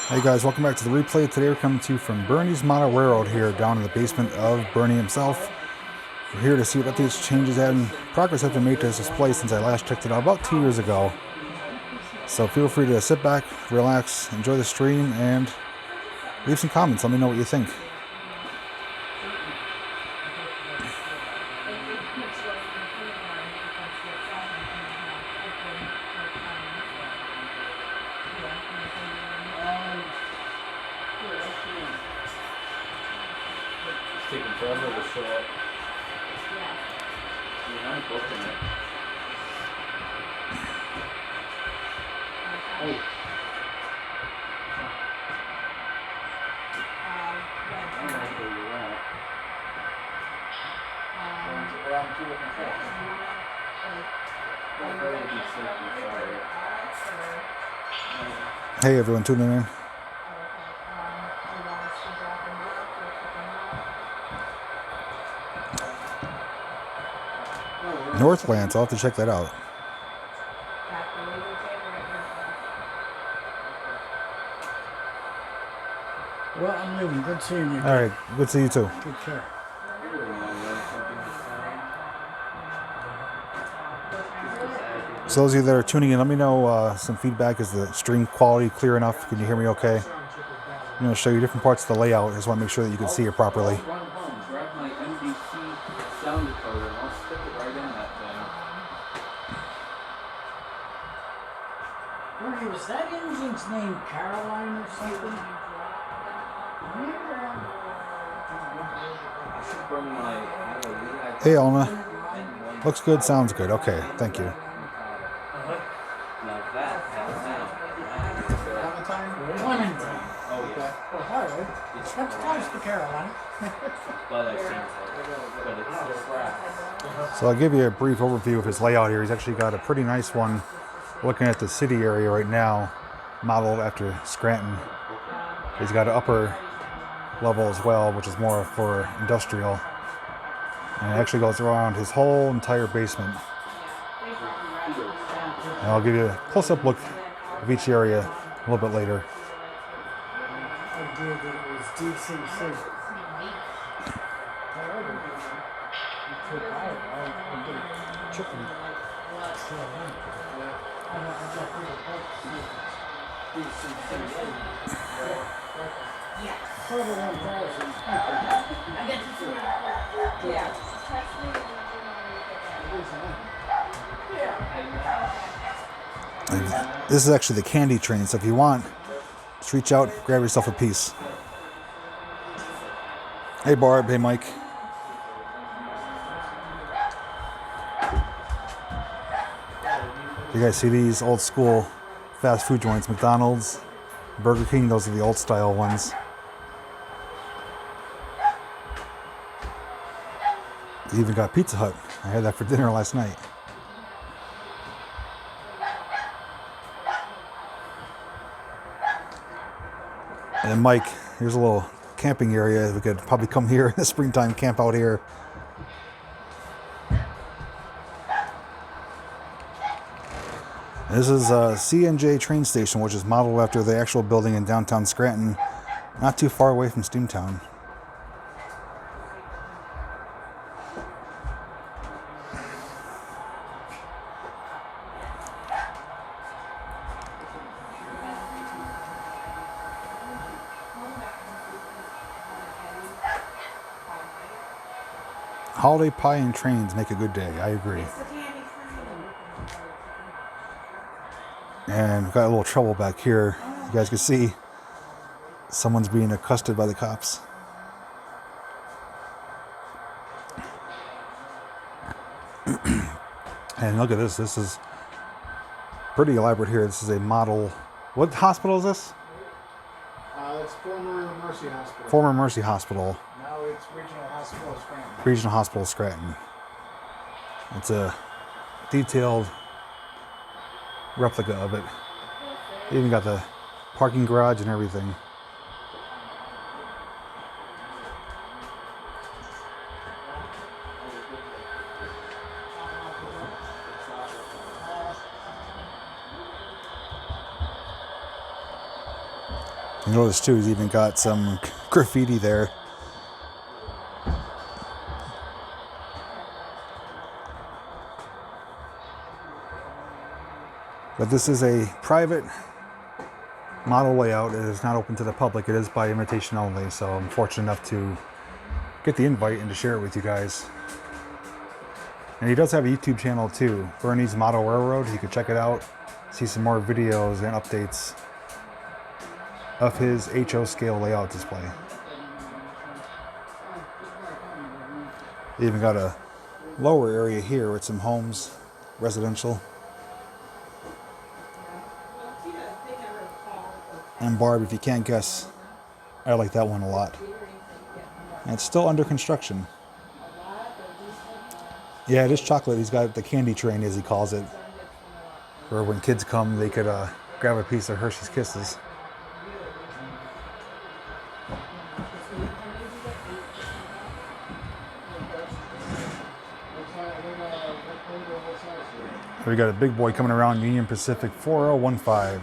Hey guys, welcome back to the replay. Today we're coming to you from Bernie's Model Railroad here down in the basement of Bernie himself. We're here to see what updates, changes, and progress have been made to this display since I last checked it out about 2 years ago. So feel free to sit back, relax, enjoy the stream, and leave some comments. Let me know what you think. Taking forever to show up. You're not booking it. Oh. I don't know where you're at. Around 2 different tracks. Don't really be safe and sorry. Hey everyone tuning in. Northlands, I'll have to check that out. Well, I'm leaving. Good seeing you. Alright, good to see you too. Take care. So those of you that are tuning in, let me know some feedback. Is the stream quality clear enough? Can you hear me okay? I'm going to show you different parts of the layout. I just want to make sure that you can see it properly. Run home, grab my MDC sound decoder, and I'll stick it right in that thing. Bernie, was that engine's name Caroline or something? I should bring my Hey Alma. Looks good, sounds good. Okay, thank you. Now that Clementine. Oh yeah. Well, all right. That's close to Caroline. Well, that seems but it's still crap. So I'll give you a brief overview of his layout here. He's actually got a pretty nice one looking at the city area right now, modeled after Scranton. He's got an upper level as well, which is more for industrial. And it actually goes around his whole entire basement. And I'll give you a close-up look of each area a little bit later. I did that it was DCC. However, you took out, I did chicken. And this is actually the candy train, so if you want, just reach out, grab yourself a piece. Hey Barb, hey Mike. You guys see these old school fast food joints? McDonald's, Burger King, those are the old style ones. You even got Pizza Hut. I had that for dinner last night. And Mike, here's a little camping area. We could probably come here in the springtime, camp out here. This is a C&J train station, which is modeled after the actual building in downtown Scranton, not too far away from Steamtown. Holiday pie and trains make a good day. I agree. And we've got a little trouble back here. You guys can see someone's being accosted by the cops. And look at this. This is pretty elaborate here. This is a model. What hospital is this? It's former Mercy Hospital. Former Mercy Hospital. Now it's Regional Hospital of Scranton. Regional Hospital Scranton. It's a detailed replica of it. They even got the parking garage and everything. You notice too, he's even got some graffiti there. But this is a private model layout. It is not open to the public. It is by invitation only. So I'm fortunate enough to get the invite and to share it with you guys. And he does have a YouTube channel too, Bernie's Model Railroad. You can check it out, see some more videos and updates of his HO scale layout display. They even got a lower area here with some homes, residential. And Barb, if you can't guess, I like that one a lot. And it's still under construction. Yeah, it is chocolate. He's got the candy train, as he calls it, where when kids come, they could grab a piece of Hershey's Kisses. We got a big boy coming around Union Pacific 4015.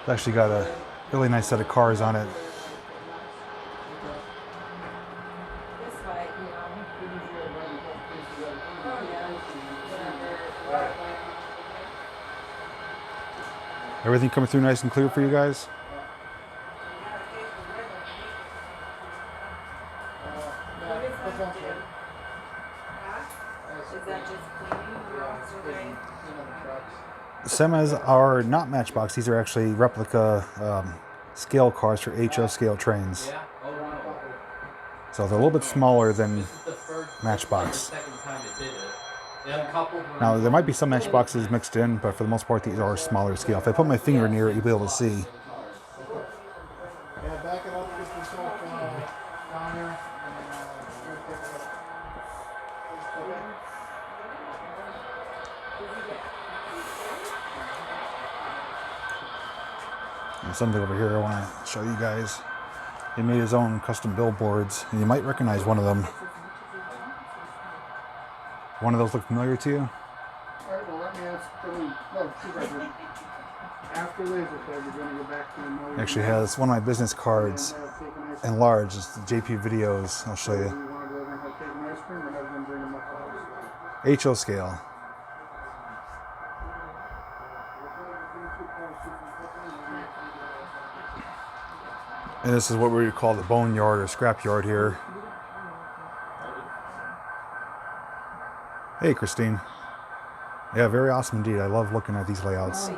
It's actually got a really nice set of cars on it. Everything coming through nice and clear for you guys? Semis are not Matchbox. These are actually replica scale cars for HO scale trains. So they're a little bit smaller than Matchbox. Now there might be some Matchboxes mixed in, but for the most part these are smaller scale. If I put my finger near it, you'll be able to see. And something over here I want to show you guys. He made his own custom billboards, and you might recognize one of them. One of those look familiar to you? Alright, well let me ask after laser tag, you're going to go back to the He actually has one of my business cards enlarged. It's the JP videos. I'll show you. HO scale. And this is what we would call the boneyard or scrapyard here. Hey, Christine. Yeah, very awesome indeed. I love looking at these layouts.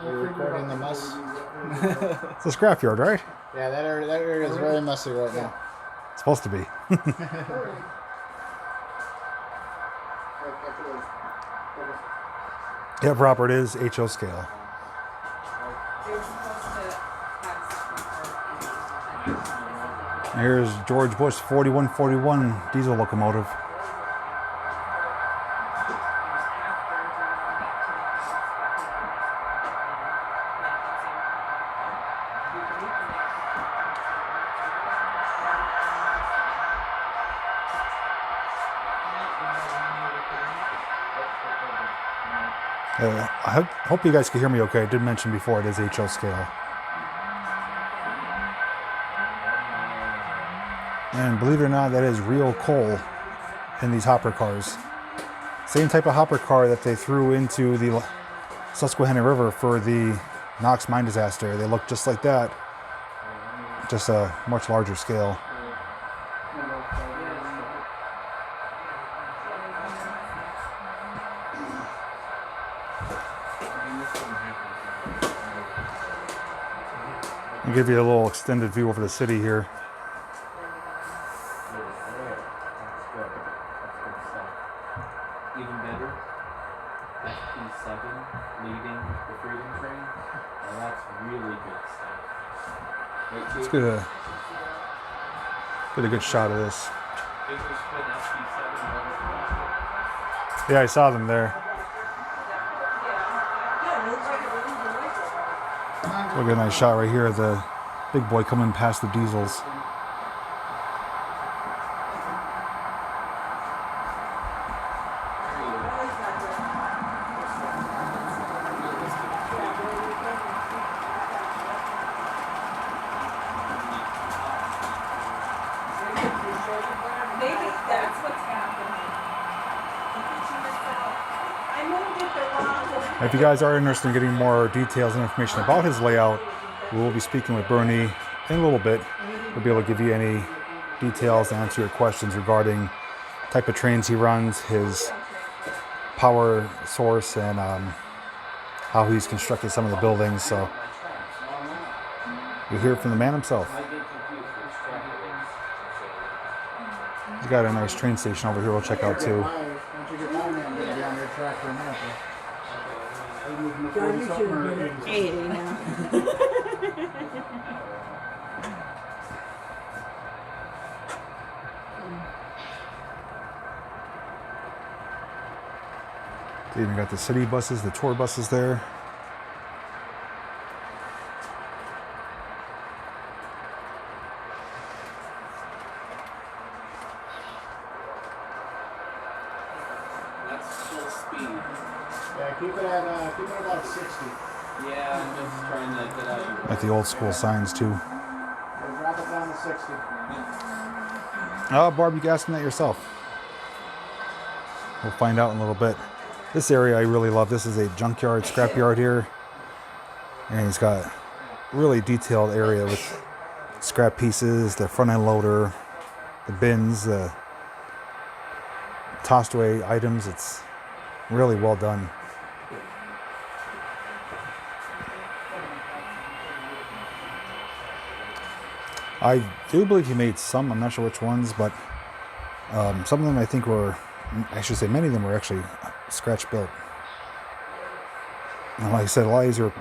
You're recording the mess? It's a scrapyard, right? Yeah, that area is very messy right now. It's supposed to be. Yeah, proper. It is HO scale. Here's George Bush 4141 diesel locomotive. I hope you guys can hear me okay. I did mention before it is HO scale. And believe it or not, that is real coal in these hopper cars. Same type of hopper car that they threw into the Susquehanna River for the Knox mine disaster. They look just like that, just a much larger scale. I'll give you a little extended view over the city here. Even better, FP7 leading the Freedom Train. Now that's really good stuff. Right, Let's get a good shot of this. Yeah, I saw them there. Look at a nice shot right here of the big boy coming past the diesels. That's what's happening. I moved it the wrong way. If you guys are interested in getting more details and information about his layout, we will be speaking with Bernie in a little bit. We'll be able to give you any details and answer your questions regarding type of trains he runs, his power source, and how he's constructed some of the buildings. So you'll hear from the man himself. He's got a nice train station over here we'll check out too. Once you get by me, I'm going to be on your track for a minute. John, you should have been 80 now. They even got the city buses, the tour buses there. That's full speed. Yeah, keep it about 60. Yeah, I'm just trying to get out of Like the old school signs too. Yeah, drop it down to 60. Oh, Barb, you asking that yourself. We'll find out in a little bit. This area I really love. This is a junkyard, scrapyard here. And he's got a really detailed area with scrap pieces, the front end loader, the bins, the tossed away items. It's really well done. I do believe he made some, I'm not sure which ones, but some of them I think were, I should say many of them were actually scratch built. And like I said, a lot of these are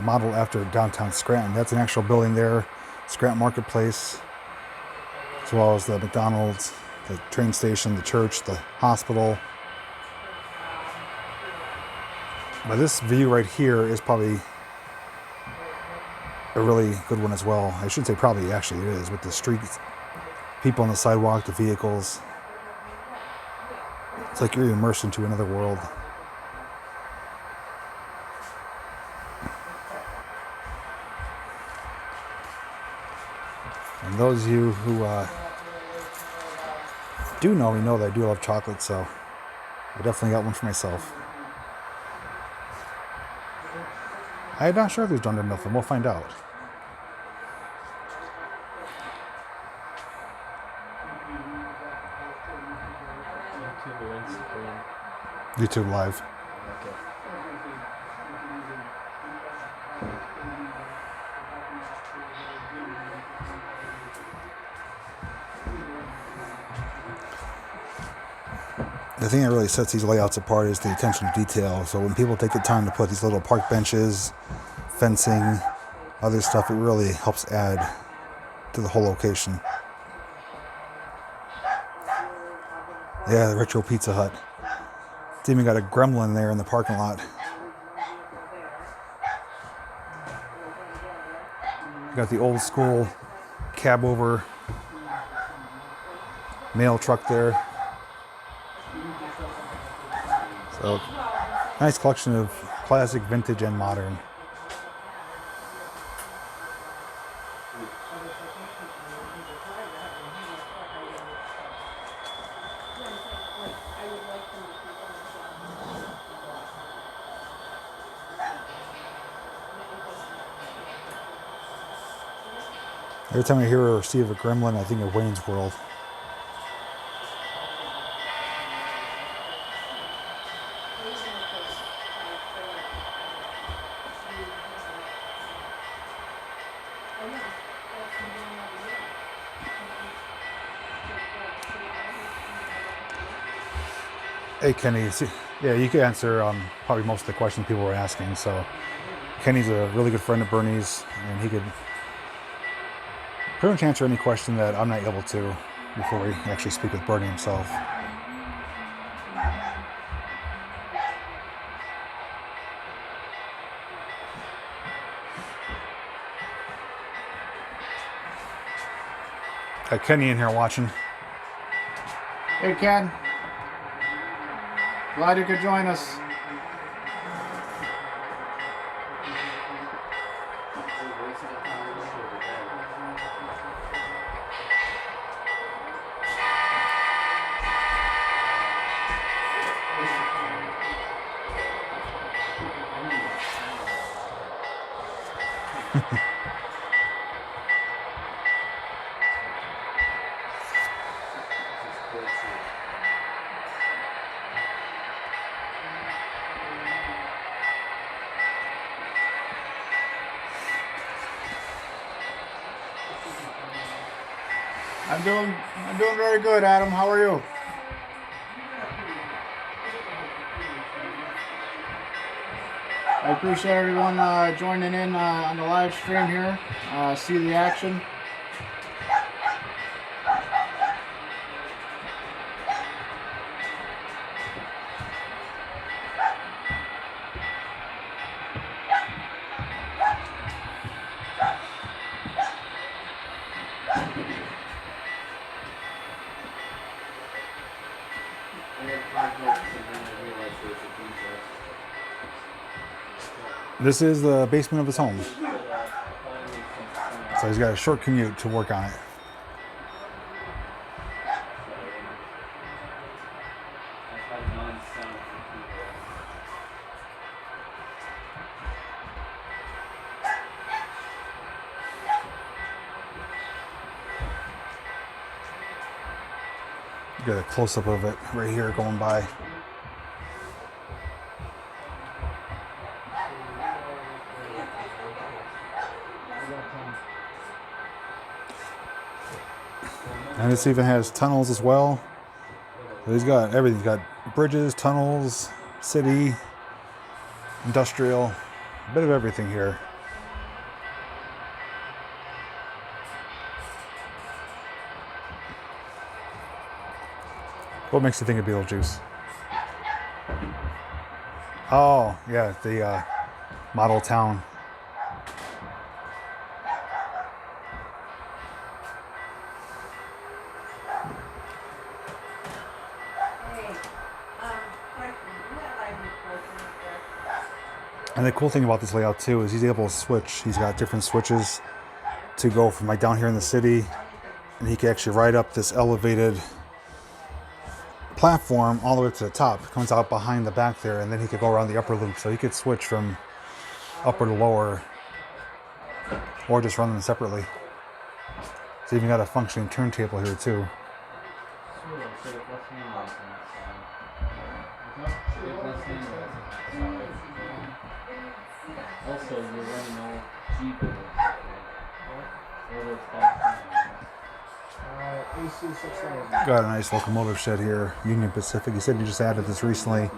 modeled after downtown Scranton. That's an actual building there, Scranton Marketplace, as well as the McDonald's, the train station, the church, the hospital. But this view right here is probably a really good one as well. I should say probably actually it is, with the streets, people on the sidewalk, the vehicles. It's like you're immersed into another world. And those of you who do know me know that I do love chocolate, so I definitely got one for myself. I'm not sure if there's Dunder Mifflin. We'll find out. YouTube Live. The thing that really sets these layouts apart is the attention to detail. So when people take the time to put these little park benches, fencing, other stuff, it really helps add to the whole location. Yeah, the retro Pizza Hut. It's even got a gremlin there in the parking lot. Got the old school cab over mail truck there. So, nice collection of classic, vintage, and modern. Every time I hear or see of a gremlin, I think of Wayne's World. Hey Kenny, yeah, you could answer probably most of the questions people were asking. So Kenny's a really good friend of Bernie's, and he could pretty much answer any question that I'm not able to before we actually speak with Bernie himself. Got Kenny in here watching. Hey, Ken. Glad you could join us. I'm doing very good, Adam. How are you? I appreciate everyone joining in on the live stream here. See the action. This is the basement of his home. So he's got a short commute to work on it. Get a close-up of it right here going by. And this even has tunnels as well. He's got everything. He's got bridges, tunnels, city, industrial, a bit of everything here. What makes you think of Beetlejuice? Oh, yeah, the model town. And the cool thing about this layout too is he's able to switch. He's got different switches to go from like down here in the city, and he can actually ride up this elevated platform all the way to the top. It comes out behind the back there, and then he could go around the upper loop. So he could switch from upper to lower, or just run them separately. So even got a functioning turntable here too. Also, you're running all Jeep in AC 6000. Got a nice locomotive shed here, Union Pacific. He said he just added this recently.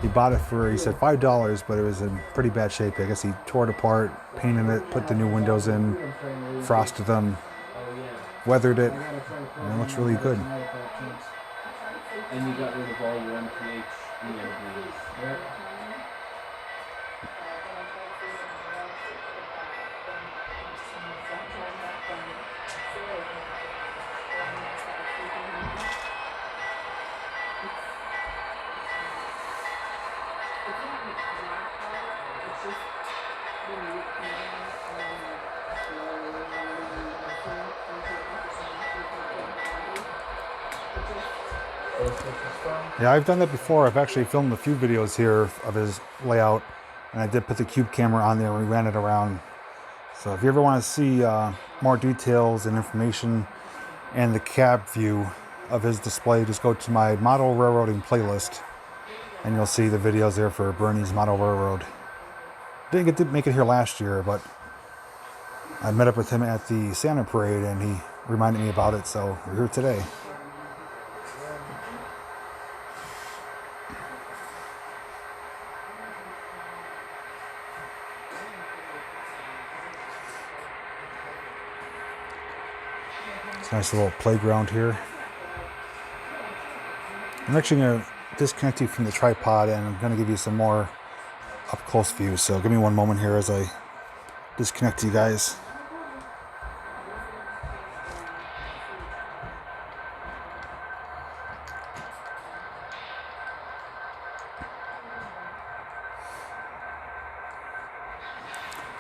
He bought it for, he said $5, but it was in pretty bad shape. I guess he tore it apart, painted it, put the new windows in, frosted them, weathered it, and it looks really good. And you got rid of all your MPH EMDs. Yep. Yeah, I've done that before. I've actually filmed a few videos here of his layout, and I did put the cube camera on there and we ran it around. So if you ever want to see more details and information and the cab view of his display, just go to my model railroading playlist and you'll see the videos there for Bernie's Model Railroad. Didn't get to make it here last year, but I met up with him at the Santa Parade and he reminded me about it, so we're here today. Nice little playground here. I'm actually going to disconnect you from the tripod and I'm going to give you some more up close views. So give me one moment here as I disconnect you guys.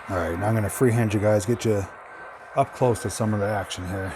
All right, now I'm going to freehand you guys, get you up close to some of the action here.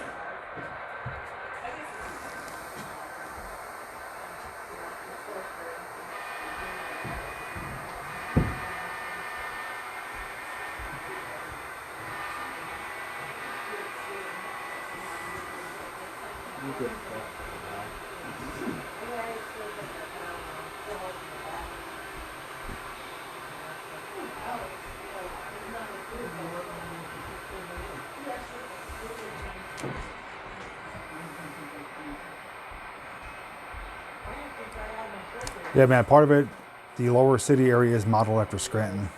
Yeah, man, part of it, the lower city area is modeled after Scranton.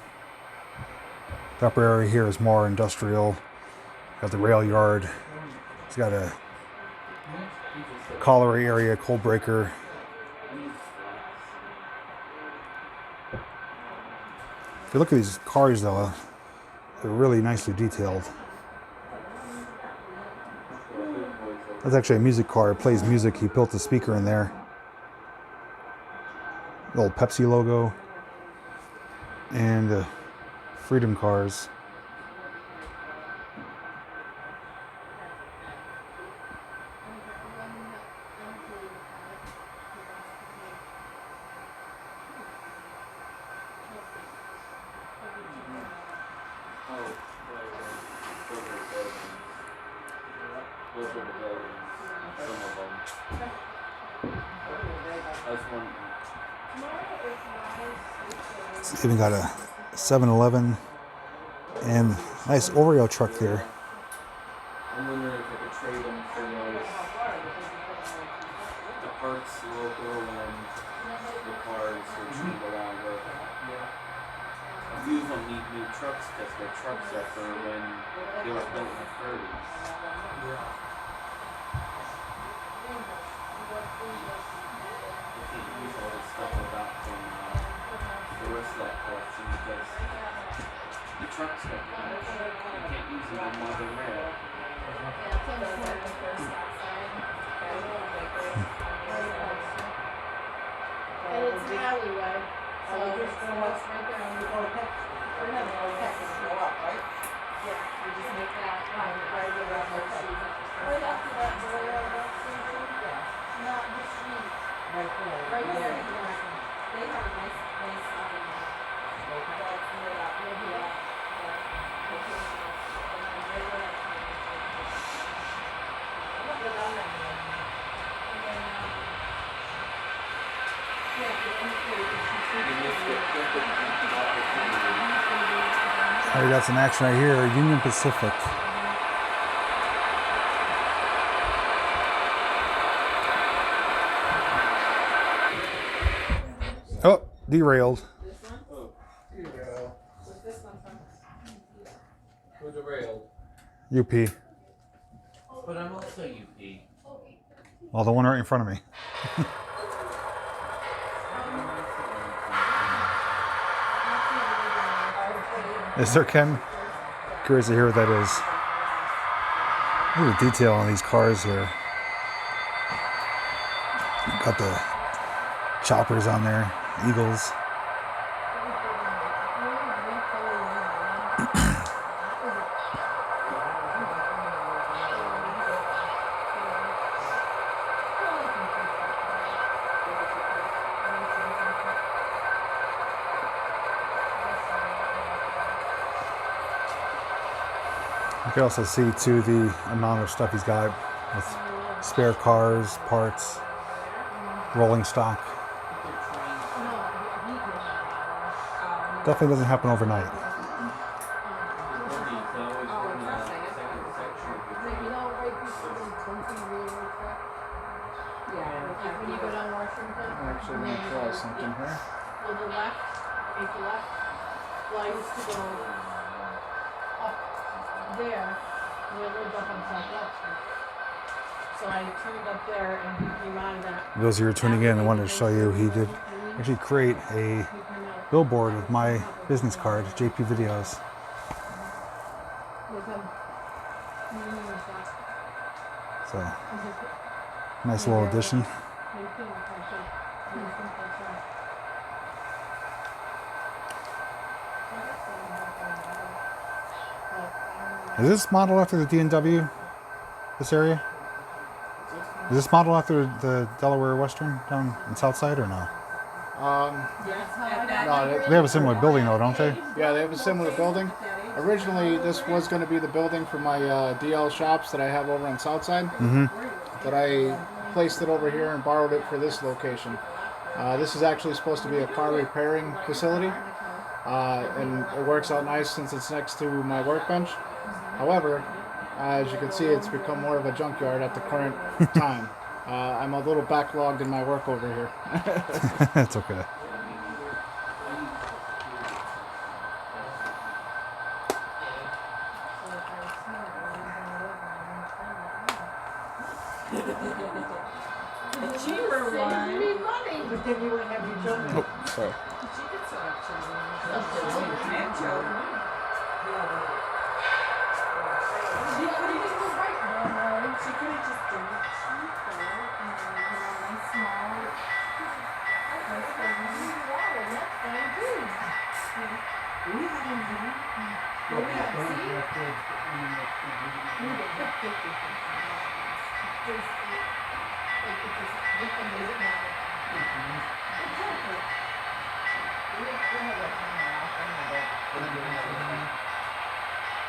The upper area here is more industrial. Got the rail yard. It's got a colliery area, coal breaker. If you look at these cars though, they're really nicely detailed. That's actually a music car. It plays music. He built the speaker in there. The old Pepsi logo. And the Freedom cars. Those are the buildings. Some of them. That's one. It's even got a 7-Eleven and nice Oreo truck there. I'm wondering if I could trade them for those. The parts logo and the cars are trade along with. A few of them need new trucks because their trucks are for when they were built in the 30s. I can't use all the stuff I got from the rest of that collection because the trucks don't match. You can't use them on modern rail. And it's an alleyway, so it's right there on the text. We're not going to text go up, right? Yeah, we just make that right after that railroad station. Not the street. Right there. Right there. They have a nice, that's made up. Oh, we got some action right here. Union Pacific. Oh, derailed. Who derailed? UP. But I'm also UP. Well, the one right in front of me. Is there, Ken? Curious to hear what that is. Look at the detail on these cars here. Got the choppers on there, Eagles. You can also see too the amount of stuff he's got with spare cars, parts, rolling stock. Definitely doesn't happen overnight. When you go down Washington. Actually, I'm going to try something here. Well, the left, make the left. Well, I used to go up there, and I lived up on Southwestern. So I turned up there, and he came out of that. Those of you who are tuning in, I wanted to show you he did actually create a billboard with my business card, JP Videos. So, nice little addition. Is this modeled after the D&W, this area? Is this modeled after the Delaware Western down in Southside or no? No, They have a similar building though, don't they? yeah, they have a similar building. Originally, this was going to be the building for my DL shops that I have over on Southside. But I placed it over here and borrowed it for this location. This is actually supposed to be a car repairing facility. And it works out nice since it's next to my workbench. However, as you can see, it's become more of a junkyard at the current time. I'm a little backlogged in my work over here. That's okay. The cheaper one. Me money. But then you wouldn't have your children. Oh, sorry. She could still have children. And children. She could have just right now. She could have just done it cheaper and nice small. That's fine too. We haven't done it. Well, we haven't seen it. We did 50.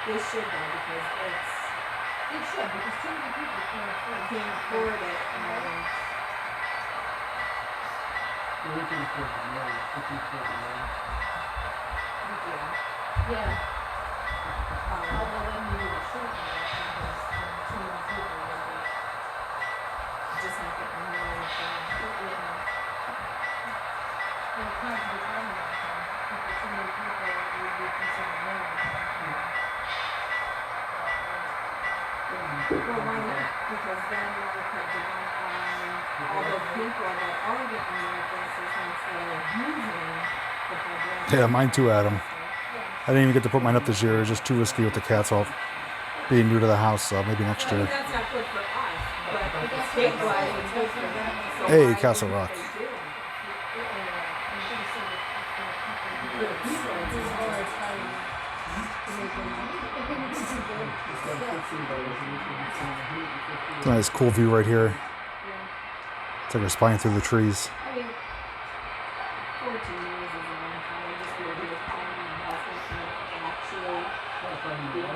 They should though because they should because too many people can't afford it. Yeah. Although then you need a short one because too many people will just make it more it's hard to determine that because too many people would be considered more. Well, why not? Because then you'll put down on all those people that are getting their braces instead of using the braces. Yeah, mine too, Adam. I didn't even get to put mine up this year. It was just too risky with the cats all being new to the house, so maybe next I mean, year. that's not good for us, but state-wise, it's good for them. So Hey, why Castle wouldn't Rock. they do it? For the people, it's as far as It's a nice cool view right here. It's like we're spying through the trees. I mean, 14 years is a long time. I just feel really calm and investment and actually being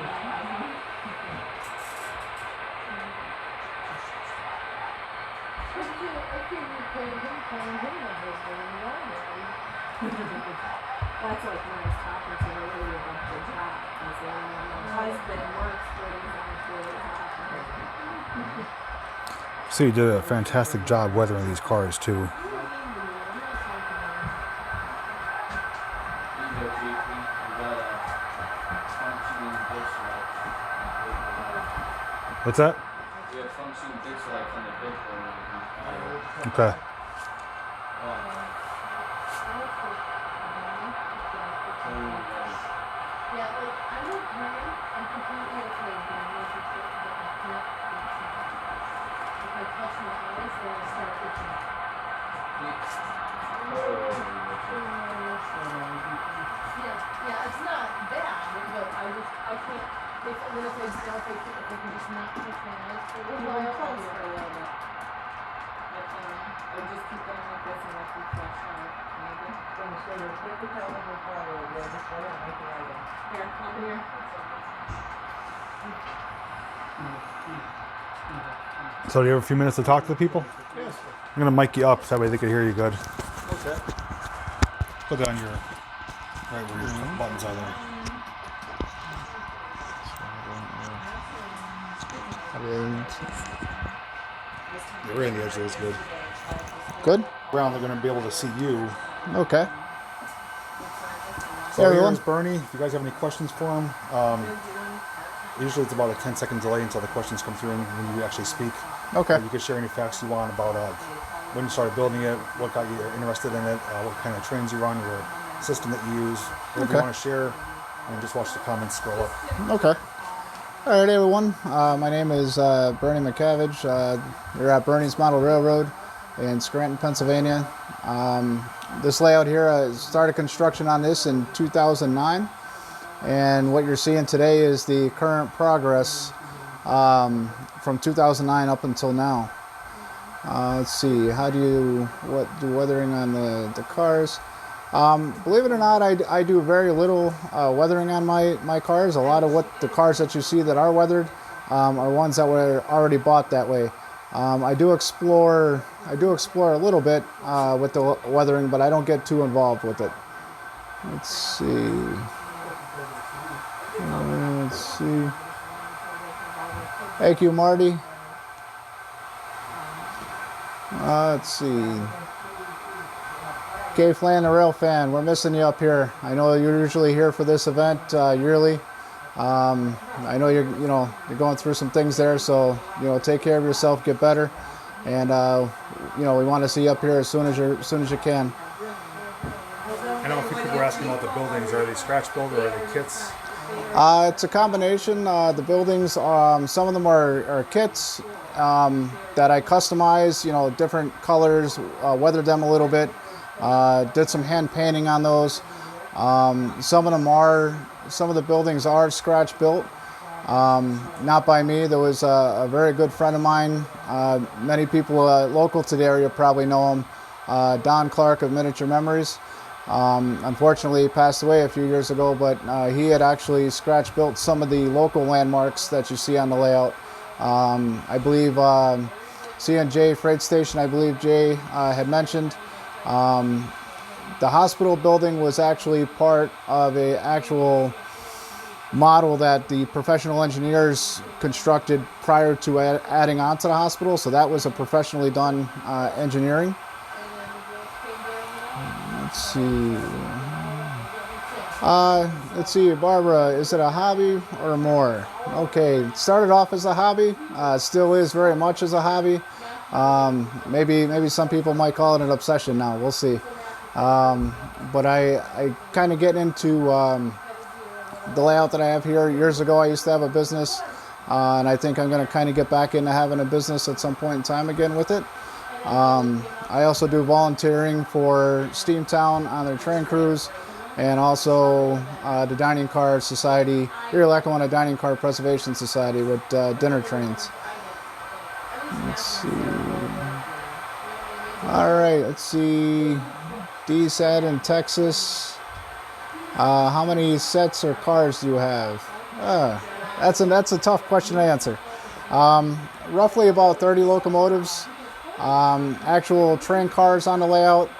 That's like when I was talking to her lady about the job. I said, my husband works for these So you did a fantastic job weathering these cars too. You go, JP. You got a functioning ditch light. What's that? We have functioning ditch lights on the big one. Okay. Yeah, like, I don't mind. I'm completely okay with being relationship, but I can't if I touch my eyes, then I start itching. Yeah, it's not bad, but I can't, if I can just not touch my eyes for a little while. For a little bit. I just keep going like this and let them flush out. Here, come here. So do you have a few minutes to talk to the people? Yes. I'm gonna mic you up so that way they can hear you good. Okay. Put it on your right where your buttons are there. Yeah, right on the edge there is good. Good. Around, they're gonna be able to see you. Okay. So Hey, everyone. here's Bernie. If you guys have any questions for him, usually it's about a 10-second delay until the questions come through and when you actually speak. Okay. You can share any facts you want about when you started building it, what got you interested in it, what kind of trains you run, your system that you use, whatever you Okay. want to share, and just watch the comments scroll up. Okay. All right, everyone. My name is Bernie.Macavage. We're at Bernie's Model Railroad in Scranton, Pennsylvania. This layout here, I started construction on this in 2009. And what you're seeing today is the current progress from 2009 up until now. Let's see, what do weathering on the cars? Believe it or not, I do very little weathering on my cars. A lot of the cars that you see that are weathered are ones that were already bought that way. I do explore a little bit with the weathering, but I don't get too involved with it. Let's see. Thank you, Marty. Let's see. Okay, Flan the Rail Fan, we're missing you up here. I know you're usually here for this event yearly. I know you're going through some things there, so take care of yourself, get better, and we want to see you up here as soon as you can. I know a few people were asking about the buildings. Are they scratch built or are they kits? It's a combination. The buildings, some of them are kits that I customize, different colors, weathered them a little bit, did some hand painting on those. Some of the buildings are scratch built, not by me. There was a very good friend of mine. Many people local to the area probably know him, Don Clark of Miniature Memories. Unfortunately, he passed away a few years ago, but he had actually scratch built some of the local landmarks that you see on the layout. I believe C&J Freight Station, I believe Jay had mentioned. The hospital building was actually part of an actual model that the professional engineers constructed prior to adding on to the hospital, so that was a professionally done engineering. Let's see, Barbara, is it a hobby or more? Okay, it started off as a hobby, still is very much as a hobby. Maybe some people might call it an obsession now, we'll see. But I kind of get into the layout that I have here. Years ago I used to have a business, and I think I'm going to kind of get back into having a business at some point in time again with it. I also do volunteering for Steamtown on their train crews, and also the Dining Car Society, Erie Lackawanna Dining Car Preservation Society with dinner trains. Let's see. All right, let's see. DSAT in Texas. How many sets or cars do you have? That's a tough question to answer. Roughly about 30 locomotives. Actual train cars on the layout.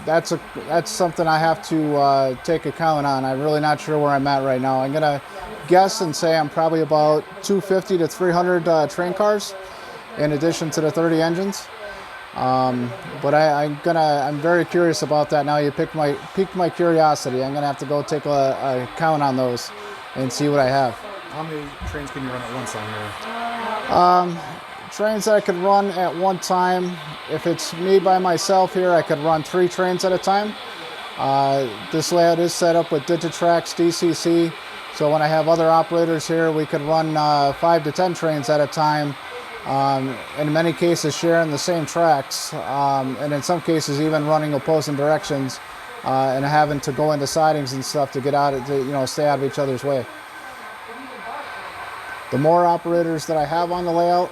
That's something I have to take account on. I'm really not sure where I'm at right now. I'm gonna guess and say I'm probably about 250 to 300 train cars, in addition to the 30 engines. But I'm very curious about that now. You piqued my curiosity. I'm gonna have to go take a count on those and see what I have. How many trains can you run at once on here? Trains that I could run at one time. If it's me by myself here, I could run 3 trains at a time. This layout is set up with Digitrax DCC, so when I have other operators here, we could run 5 to 10 trains at a time. In many cases sharing the same tracks, and in some cases even running opposing directions, and having to go into sidings and stuff to get out of, stay out of each other's way. The more operators that I have on the layout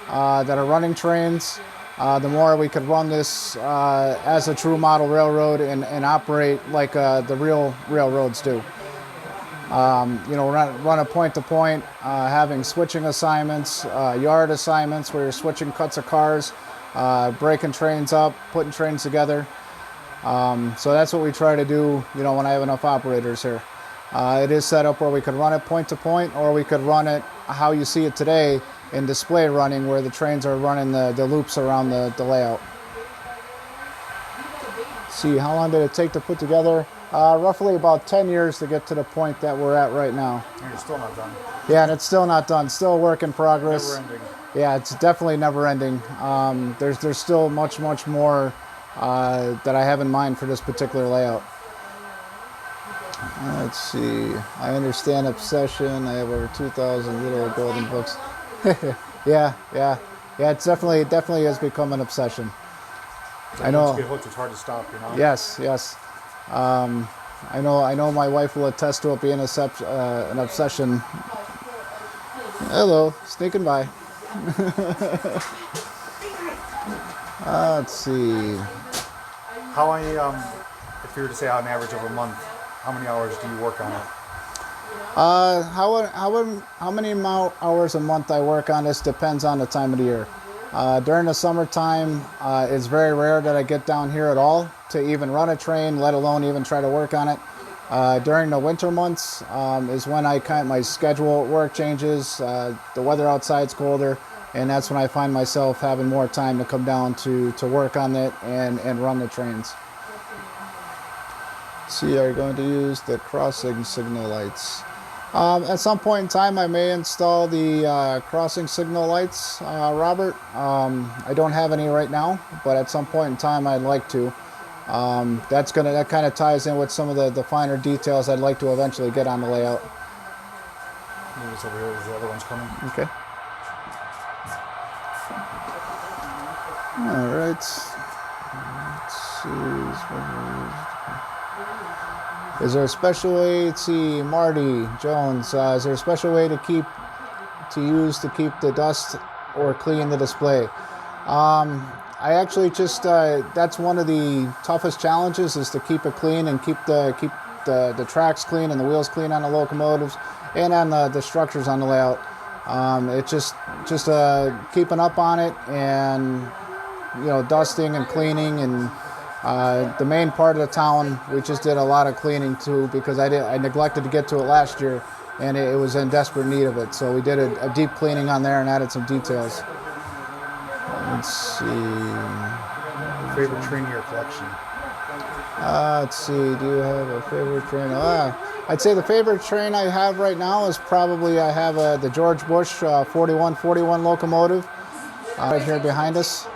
that are running trains, the more we could run this as a true model railroad and operate like the real railroads do. Run a point to point, having switching assignments, yard assignments where you're switching cuts of cars, breaking trains up, putting trains together. So that's what we try to do, when I have enough operators here. It is set up where we could run it point to point, or we could run it how you see it today in display running, where the trains are running the loops around the layout. Let's see, how long did it take to put together? Roughly about 10 years to get to the point that we're at right now. And you're still not done. Yeah, and it's still not done. Still a work in progress. Never ending. Yeah, it's definitely never ending. There's still much more that I have in mind for this particular layout. Let's see. I understand obsession. I have over 2,000 little golden books. Yeah. It's definitely has become an obsession. So I know. Once you get hooked, it's hard to stop. Yes. I know. My wife will attest to it being an obsession. Hello, sneaking by. Let's see. How many? If you were to say on average of a month, how many hours do you work on it? How many hours a month I work on this depends on the time of the year. During the summertime, it's very rare that I get down here at all to even run a train, let alone even try to work on it. During the winter months is when my schedule at work changes. The weather outside's colder. and that's when I find myself having more time to come down to work on it and run the trains. Let's see, are you going to use the crossing signal lights? At some point in time, I may install the crossing signal lights, Robert. I don't have any right now, but at some point in time, I'd like to. That kind of ties in with some of the finer details I'd like to eventually get on the layout. Maybe over here as the other one's coming. Okay. All right. Let's see. Is there a special way? Let's see, Marty Jones. Is there a special way to keep the dust or clean the display? I actually just that's one of the toughest challenges, is to keep it clean and keep the tracks clean and the wheels clean on the locomotives and on the structures on the layout. It's just keeping up on it, and dusting and cleaning, and the main part of the town we just did a lot of cleaning too, because I neglected to get to it last year, and it was in desperate need of it. So we did a deep cleaning on there and added some details. Let's see. Favorite train in your collection? Let's see. Do you have a favorite train? I'd say the favorite train I have right now is probably I have the George Bush 4141 locomotive right here behind us.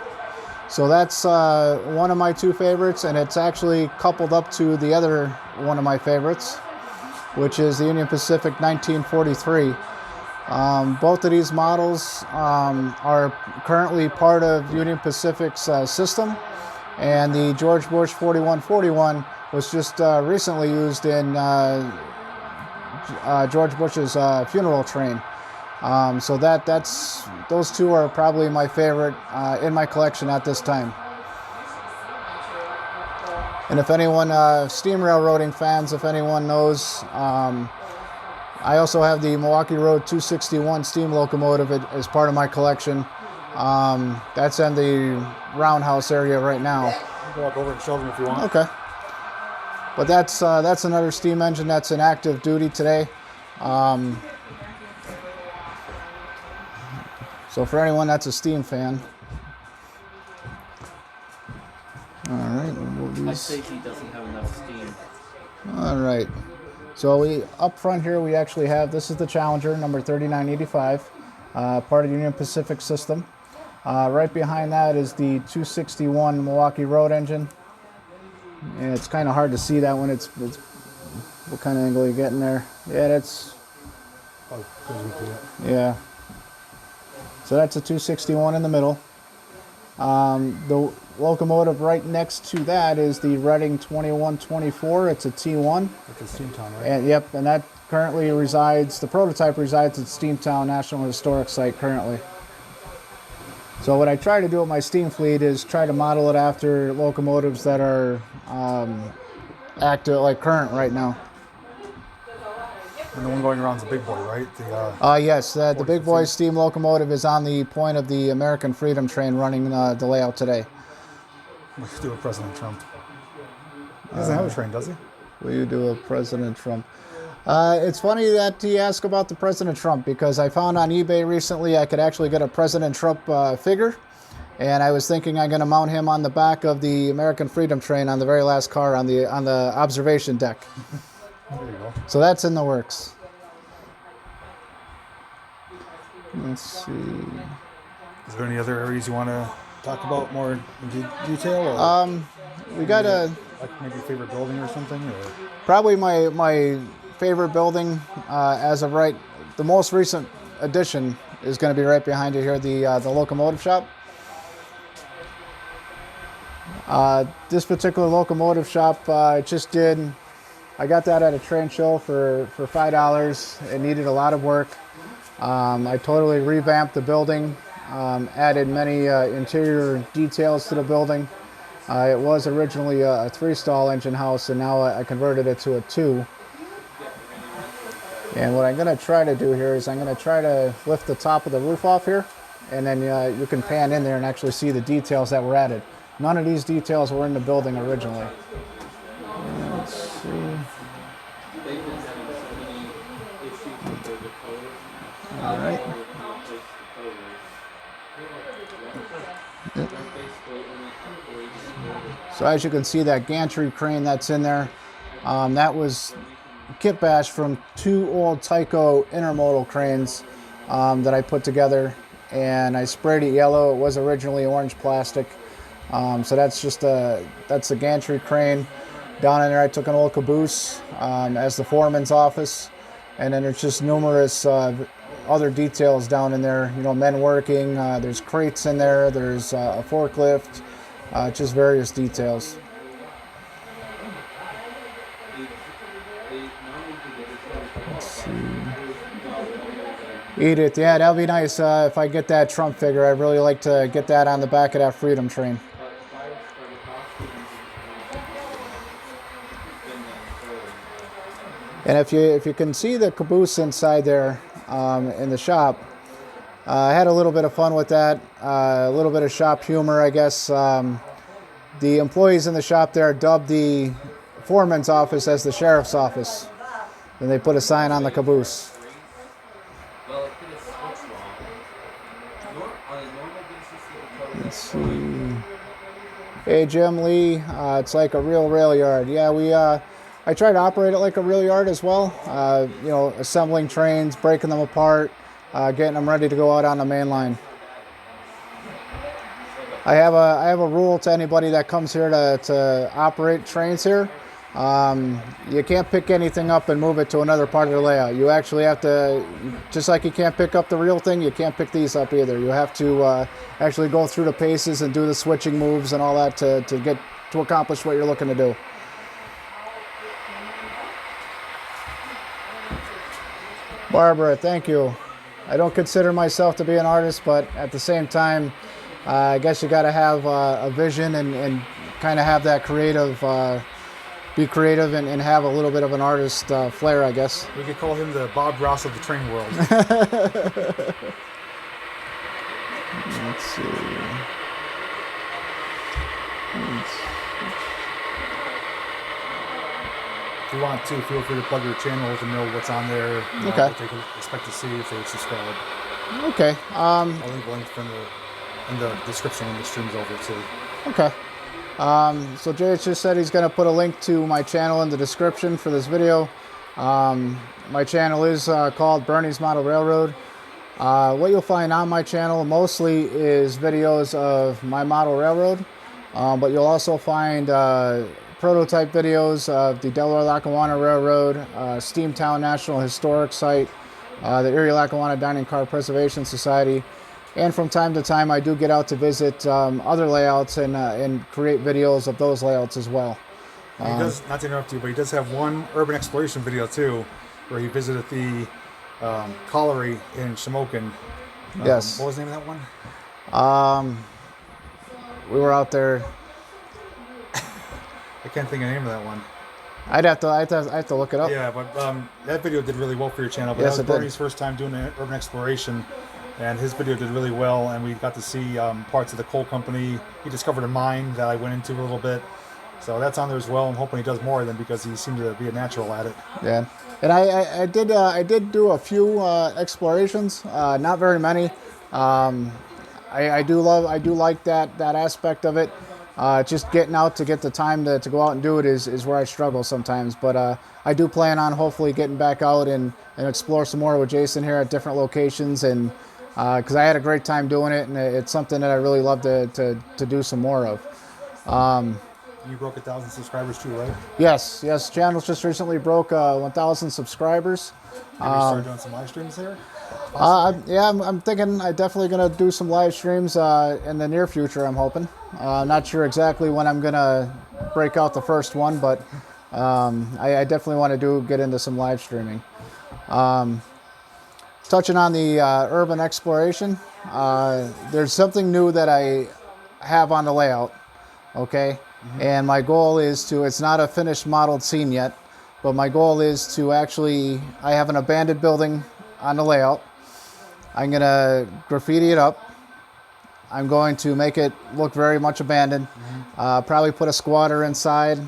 So that's one of my two favorites, and it's actually coupled up to the other one of my favorites, which is the Union Pacific 1943. Both of these models are currently part of Union Pacific's system, and the George Bush 4141 was just recently used in George Bush's funeral train. So those two are probably my favorite in my collection at this time. And if anyone, steam railroading fans, if anyone knows, I also have the Milwaukee Road 261 steam locomotive as part of my collection. That's in the roundhouse area right now. You can walk over and show them if you want. Okay. But that's another steam engine that's in active duty today. So for anyone that's a steam fan. All right. My safety doesn't have enough steam. All right. So up front here we actually have, this is the Challenger number 3985, part of the Union Pacific system. Right behind that is the 261 Milwaukee Road engine. And it's kind of hard to see that one. It's what kind of angle are you getting there? Yeah, that's. Oh, yeah. So that's a 261 in the middle. The locomotive right next to that is the Reading 2124. It's a T1. It's a Steamtown, right? And yep, and that currently resides. The prototype resides at Steamtown National Historic Site currently. So what I try to do with my steam fleet is try to model it after locomotives that are active, like current right now. And the one going around is the big boy, right? Yes, the big boy steam locomotive is on the point of the American Freedom Train running the layout today. Let's do a President Trump. He doesn't have a train, does he? Will you do a President Trump? It's funny that you ask about the President Trump, because I found on eBay recently I could actually get a President Trump figure, and I was thinking I'm going to mount him on the back of the American Freedom Train on the very last car on the observation deck. There you go. So that's in the works. Let's see. Is there any other areas you want to talk about more in detail? Or We got like maybe favorite building or something? Or? probably my favorite building as of right. The most recent addition is going to be right behind you here, the locomotive shop. This particular locomotive shop I got that at a train show for $5. It needed a lot of work. I totally revamped the building, added many interior details to the building. It was originally a 3-stall engine house, and now I converted it to a 2. And what I'm going to try to do here is I'm going to try to lift the top of the roof off here, and then you can pan in there and actually see the details that were added. None of these details were in the building originally. Let's see. They've been having so many issues with their decoders. All right. So as you can see, that gantry crane that's in there, that was kit bash from 2 old Tyco intermodal cranes that I put together, and I sprayed it yellow. It was originally orange plastic. So that's that's the gantry crane. Down in there I took an old caboose as the foreman's office, and then there's just numerous other details down in there, you know, men working, there's crates in there, there's a forklift, just various details. Let's see. Eat it, yeah, that'll be nice if I get that Trump figure. I'd really like to get that on the back of that Freedom train. And if you can see the caboose inside there in the shop, I had a little bit of fun with that, a little bit of shop humor, I guess. The employees in the shop there dubbed the foreman's office as the sheriff's office. And they put a sign on the caboose. Let's see. Hey, Jim Lee, it's like a real rail yard. Yeah, I try to operate it like a real yard as well. You know, assembling trains, breaking them apart, getting them ready to go out on the main line. I have a rule to anybody that comes here to operate trains here. You can't pick anything up and move it to another part of the layout. You actually have to, just like you can't pick up the real thing, you can't pick these up either. You have to actually go through the paces and do the switching moves and all that to accomplish what you're looking to do. Barbara, thank you. I don't consider myself to be an artist, but at the same time, I guess you got to have a vision and kind of have that creative, be creative and have a little bit of an artist flair, I guess. We could call him the Bob Ross of the train world. Let's see. If you want to, feel free to plug your channels and know what's on there. Okay. What they can expect to see if they subscribe. Okay. I'll leave a link in the description when the stream's over too. Okay. So Jay just said he's going to put a link to my channel in the description for this video. My channel is called Bernie's Model Railroad. What you'll find on my channel mostly is videos of my model railroad, but you'll also find prototype videos of the Delaware-Lackawanna Railroad, Steamtown National Historic Site, the Erie-Lackawanna Dining Car Preservation Society, and from time to time I do get out to visit other layouts and create videos of those layouts as well. He does, not to interrupt you, but he does have one urban exploration video too, where he visited the colliery in Shamokin. Yes. What was the name of that one? We were out there. I can't think of the name of that one. I have to look it up. Yeah, but that video did really well for your channel. But Yes, that was it did. Bernie's first time doing an urban exploration, and his video did really well. And we got to see parts of the coal company. He discovered a mine that I went into a little bit. So that's on there as well. I'm hoping he does more of them because he seemed to be a natural at it. Yeah, and I did do a few explorations, not very many. I do like that aspect of it. Just getting out to get the time to go out and do it is where I struggle sometimes. But I do plan on hopefully getting back out and explore some more with Jason here at different locations, and because I had a great time doing it, and it's something that I really love to do some more of. You broke 1,000 subscribers too, right? Yes. Channel's just recently broke 1,000 subscribers. Maybe start doing some live streams here? Yeah, I'm thinking I'm definitely going to do some live streams in the near future, I'm hoping. Not sure exactly when I'm going to break out the first one, but I definitely want to get into some live streaming. Touching on the urban exploration, there's something new that I have on the layout, okay? Mm-hmm. And my goal is it's not a finished modeled scene yet, but my goal is to actually, I have an abandoned building on the layout. I'm going to graffiti it up. I'm going to make it look very much abandoned. Mm-hmm. Probably put a squatter inside.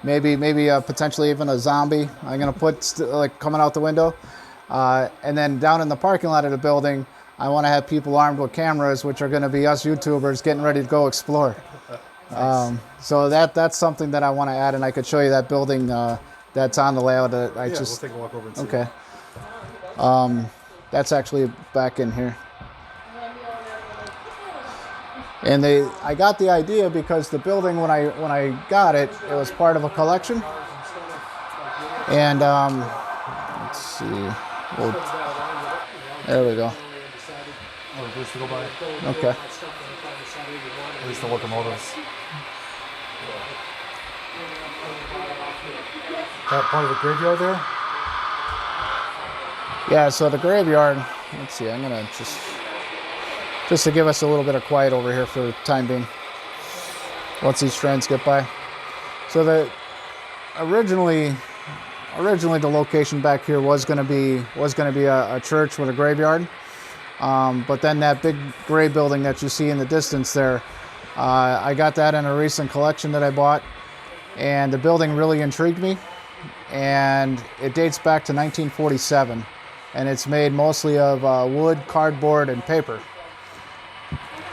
Maybe potentially even a zombie. I'm going to put like coming out the window. And then down in the parking lot of the building, I want to have people armed with cameras, which are going to be us YouTubers getting ready to go explore. Nice. So that's something that I want to add, and I could show you that building that's on the layout. That I Yeah, just we'll take a walk over and see. okay. That's actually back in here. And I got the idea because the building when I got it, it was part of a collection. And let's see. There we go. Oh, reverse to go by. Okay. At least the locomotives. That part of the graveyard there? Yeah, so the graveyard, let's see, I'm gonna just to give us a little bit of quiet over here for the time being. Once these trains get by. So originally the location back here was gonna be a church with a graveyard. But then that big gray building that you see in the distance there, I got that in a recent collection that I bought, and the building really intrigued me. And it dates back to 1947, and it's made mostly of wood, cardboard, and paper.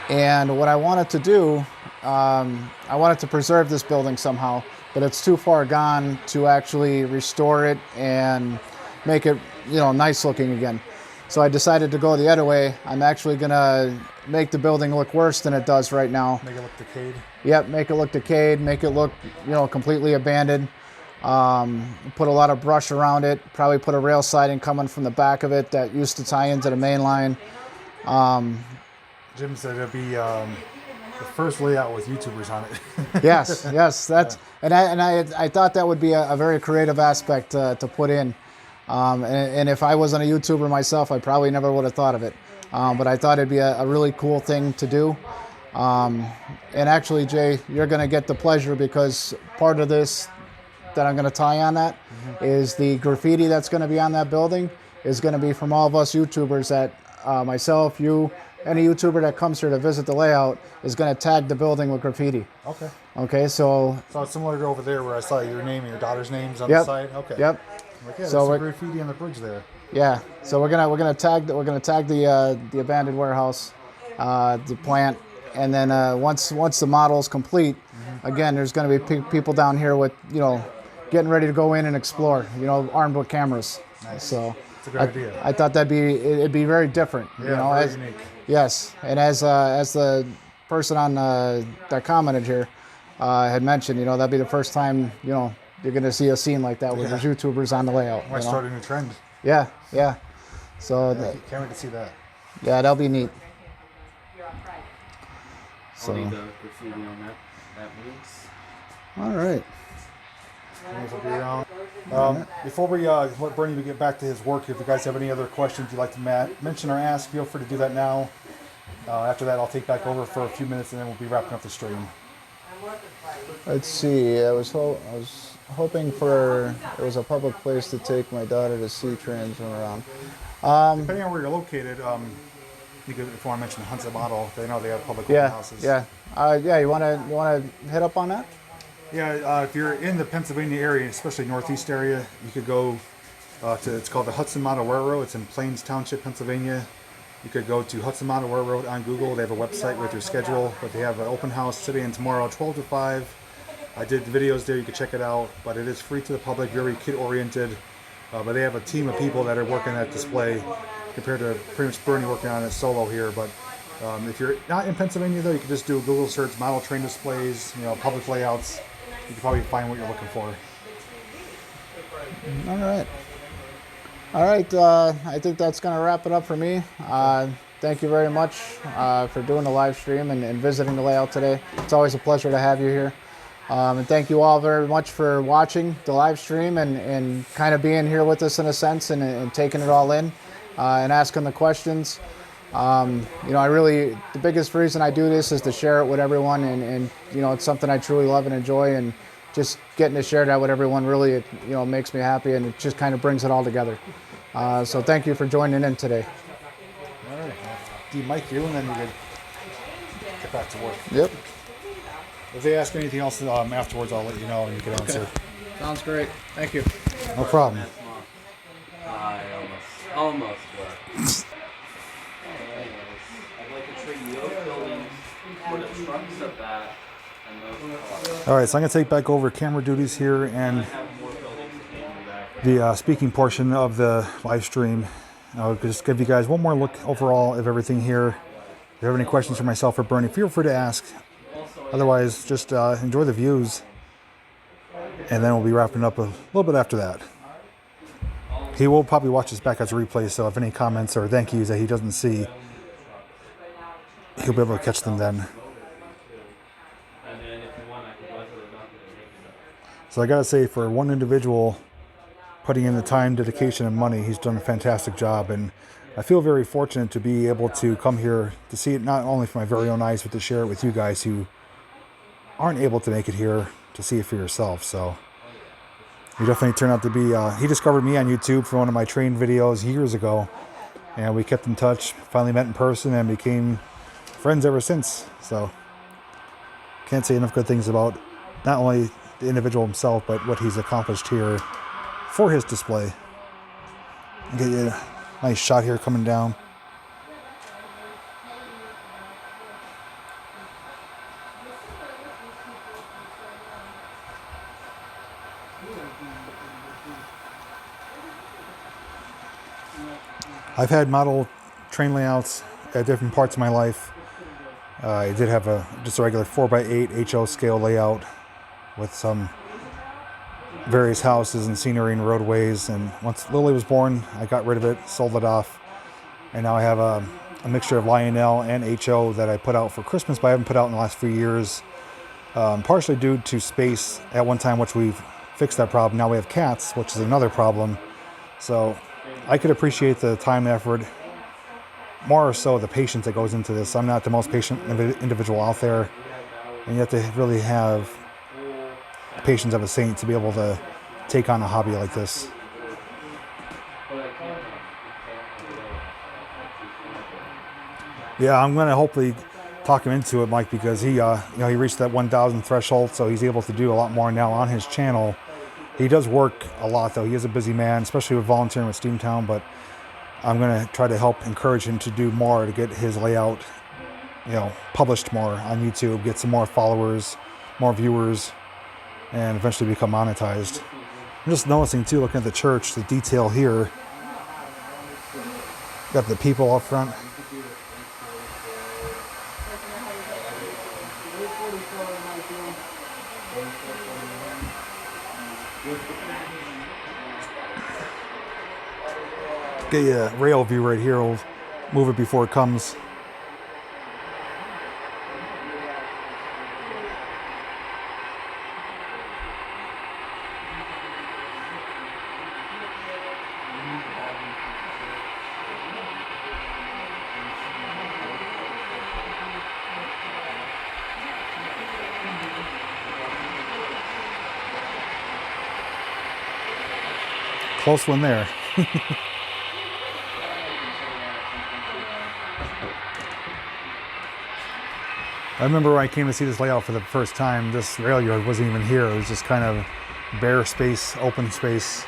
And what I wanted to do, I wanted to preserve this building somehow, but it's too far gone to actually restore it and make it, nice looking again. So I decided to go the other way. I'm actually gonna make the building look worse than it does right now. Make it look decayed. Yep, make it look decayed, make it look, completely abandoned. Put a lot of brush around it, probably put a rail siding coming from the back of it that used to tie into the main line. Jim said it'd be the first layout with YouTubers on it. Yes, that's and I thought that would be a very creative aspect to put in. And if I wasn't a YouTuber myself, I probably never would have thought of it. But I thought it'd be a really cool thing to do. And actually, Jay, you're going to get the pleasure because part of this that I'm going to tie on that is the graffiti that's going to be on that building is going to be from all of us YouTubers that myself, you, any YouTuber that comes here to visit the layout is going to tag the building with graffiti. Okay. Okay, so it's similar to over there where I saw your name and your daughter's names on the side. Okay. Yep. Like, yeah, So there's some graffiti on the bridge there. Yeah, so we're gonna tag the abandoned warehouse, the plant, and then once the model's complete, again there's gonna be people down here with getting ready to go in and explore, armed with cameras. Nice. So it's a good idea. I thought it'd be very different. Yeah, very unique. Yes, and as the person on that commented here had mentioned, that'd be the first time you're going to see a scene like that where there's YouTubers on the layout. Might start a new trend. Yeah. So can't wait to see that. Yeah, that'll be neat. I'll need the graffiti on that moves. All right. Will be around. Before we let Bernie get back to his work, if you guys have any other questions you'd like to mention or ask, feel free to do that now. After that, I'll take back over for a few minutes, and then we'll be wrapping up the stream. Let's see. I was hoping for it was a public place to take my daughter to see trains run around. Depending on where you're located, you could, if you want to mention the Huntsville model, they know they have public open houses. Yeah. You wanna hit up on that? Yeah. If you're in the Pennsylvania area, especially northeast area, you could go to. It's called the Hudson Model Railroad. It's in Plains Township, Pennsylvania. You could go to Hudson Model Railroad on Google. They have a website with your schedule, but they have an open house today and tomorrow, 12 to 5. I did the videos there. You can check it out, but it is free to the public, very kid-oriented. But they have a team of people that are working that display compared to pretty much Bernie working on it solo here. But if you're not in Pennsylvania, though, you can just do a Google search, model train displays, public layouts. You can probably find what you're looking for. All right. I think that's going to wrap it up for me. Thank you very much for doing the live stream and visiting the layout today. It's always a pleasure to have you here. And thank you all very much for watching the live stream and kind of being here with us in a sense and taking it all in and asking the questions. The biggest reason I do this is to share it with everyone and it's something I truly love and enjoy, and just getting to share that with everyone really, makes me happy, and it just kind of brings it all together. So thank you for joining in today. All right. De-mic you, and then we could get back to work. Yep. If they ask me anything else afterwards, I'll let you know and you can answer. Sounds great. Thank you. No problem. I almost worked. of that and those cars. All right, so I'm going to take back over camera duties here and I have more buildings that came back. the speaking portion of the live stream. I'll just give you guys one more look overall of everything here. If you have any questions for myself or Bernie, feel free to ask. Otherwise, just enjoy the views. And then we'll be wrapping up a little bit after that. He will probably watch this back as a replay, so if any comments or thank yous that he doesn't see, he'll be able to catch them then. So I gotta say, for one individual putting in the time, dedication, and money, he's done a fantastic job, and I feel very fortunate to be able to come here to see it not only from my very own eyes, but to share it with you guys who aren't able to make it here to see it for yourself. So he definitely turned out to be, he discovered me on YouTube for one of my train videos years ago, and we kept in touch, finally met in person, and became friends ever since. So can't say enough good things about not only the individual himself, but what he's accomplished here for his display. Get you a nice shot here coming down. I've had model train layouts at different parts of my life. I did have just a regular 4x8 HO scale layout with some various houses and scenery and roadways. And once Lily was born, I got rid of it, sold it off. And now I have a mixture of Lionel and HO that I put out for Christmas, but I haven't put out in the last few years. Partially due to space at one time, which we've fixed that problem. Now we have cats, which is another problem. So I could appreciate the time and effort, more so the patience that goes into this. I'm not the most patient individual out there, and you have to really have the patience of a saint to be able to take on a hobby like this. Yeah, I'm going to hopefully talk him into it, Mike, because he reached that 1,000 threshold, so he's able to do a lot more now on his channel. He does work a lot, though. He is a busy man, especially with volunteering with Steamtown, but I'm going to try to help encourage him to do more to get his layout, published more on YouTube, get some more followers, more viewers, and eventually become monetized. I'm just noticing, too, looking at the church, the detail here. Got the people up front. Get you a rail view right here. We'll move it before it comes. Close one there. I remember when I came to see this layout for the first time, this rail yard wasn't even here. It was just kind of bare space, open space.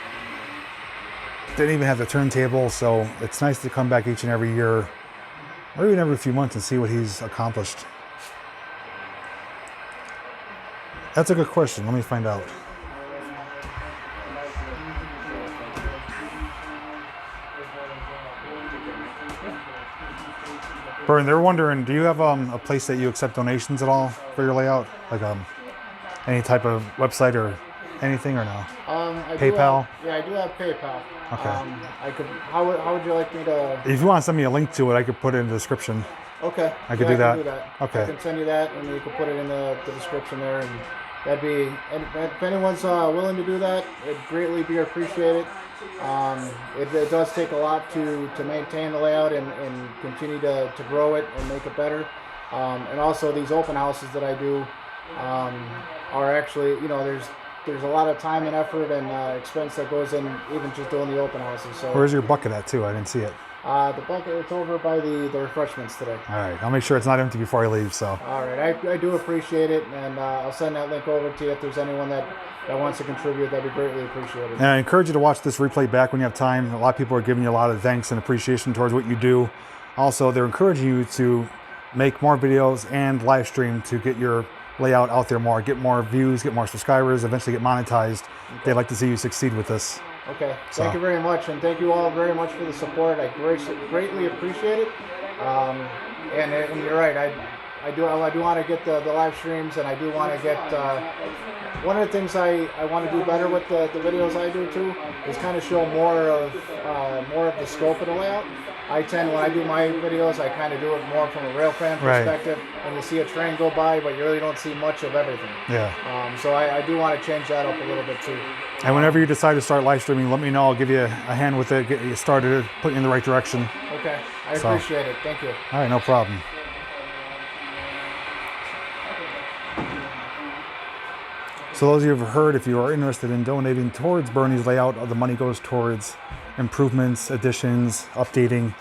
Didn't even have the turntable, so it's nice to come back each and every year, or even every few months, and see what he's accomplished. That's a good question. Let me find out. Bern, they're wondering, do you have a place that you accept donations at all for your layout? Like any type of website or anything, or no? PayPal? I do have PayPal. Okay. How would you like me to? If you want to send me a link to it, I could put it in the description. Okay. I could do that. Okay. I can send you that, and you can put it in the description there, and that'd be. And if anyone's willing to do that, it'd greatly be appreciated. It does take a lot to maintain the layout and continue to grow it and make it better. And also these open houses that I do are actually, there's a lot of time and effort and expense that goes in even just doing the open houses. So where's your bucket at too? I didn't see it. The bucket, it's over by the refreshments today. All right, I'll make sure it's not empty before I leave. So. All right, I do appreciate it, and I'll send that link over to you if there's anyone that wants to contribute. That'd be greatly appreciated. And I encourage you to watch this replay back when you have time. A lot of people are giving you a lot of thanks and appreciation towards what you do. Also, they're encouraging you to make more videos and live stream to get your layout out there more, get more views, get more subscribers, eventually get monetized. They'd like to see you succeed with this. Okay, thank you very much, and thank you all very much for the support. I greatly appreciate it. And you're right, I do want to get the live streams, and I do want to get one of the things I want to do better with the videos I do too is kind of show more of the scope of the layout. I tend, when I do my videos, I kind of do it more from a rail fan perspective, and you see a train go by, but you really don't see much of everything. Yeah. So I do want to change that up a little bit too. And whenever you decide to start live streaming, let me know. I'll give you a hand with it, get you started, put you in the right direction. Okay, I appreciate it. Thank you. All right, no problem. So those of you who have heard, if you are interested in donating towards Bernie's layout, the money goes towards improvements, additions, updating.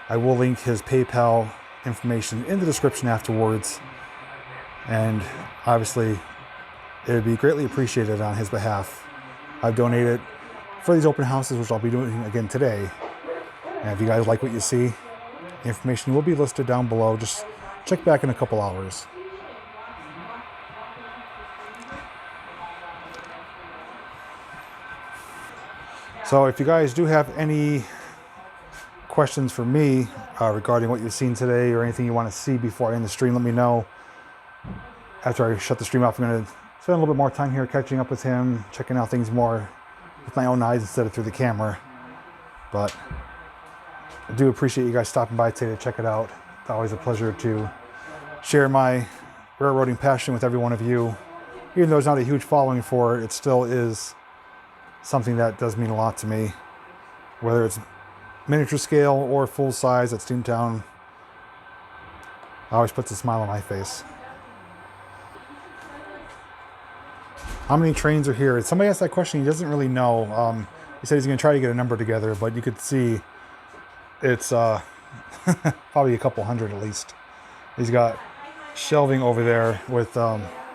I will link his PayPal information in the description afterwards. And obviously, it would be greatly appreciated on his behalf. I've donated for these open houses, which I'll be doing again today. And if you guys like what you see, the information will be listed down below. Just check back in a couple hours. So if you guys do have any questions for me regarding what you've seen today or anything you want to see before I end the stream, let me know. After I shut the stream off, I'm going to spend a little bit more time here catching up with him, checking out things more with my own eyes instead of through the camera. But I do appreciate you guys stopping by today to check it out. It's always a pleasure to share my railroading passion with every one of you. Even though there's not a huge following for it, it still is something that does mean a lot to me. Whether it's miniature scale or full size at Steamtown, always puts a smile on my face. How many trains are here? Somebody asked that question. He doesn't really know. He said he's going to try to get a number together, but you could see it's probably a couple hundred at least. He's got shelving over there with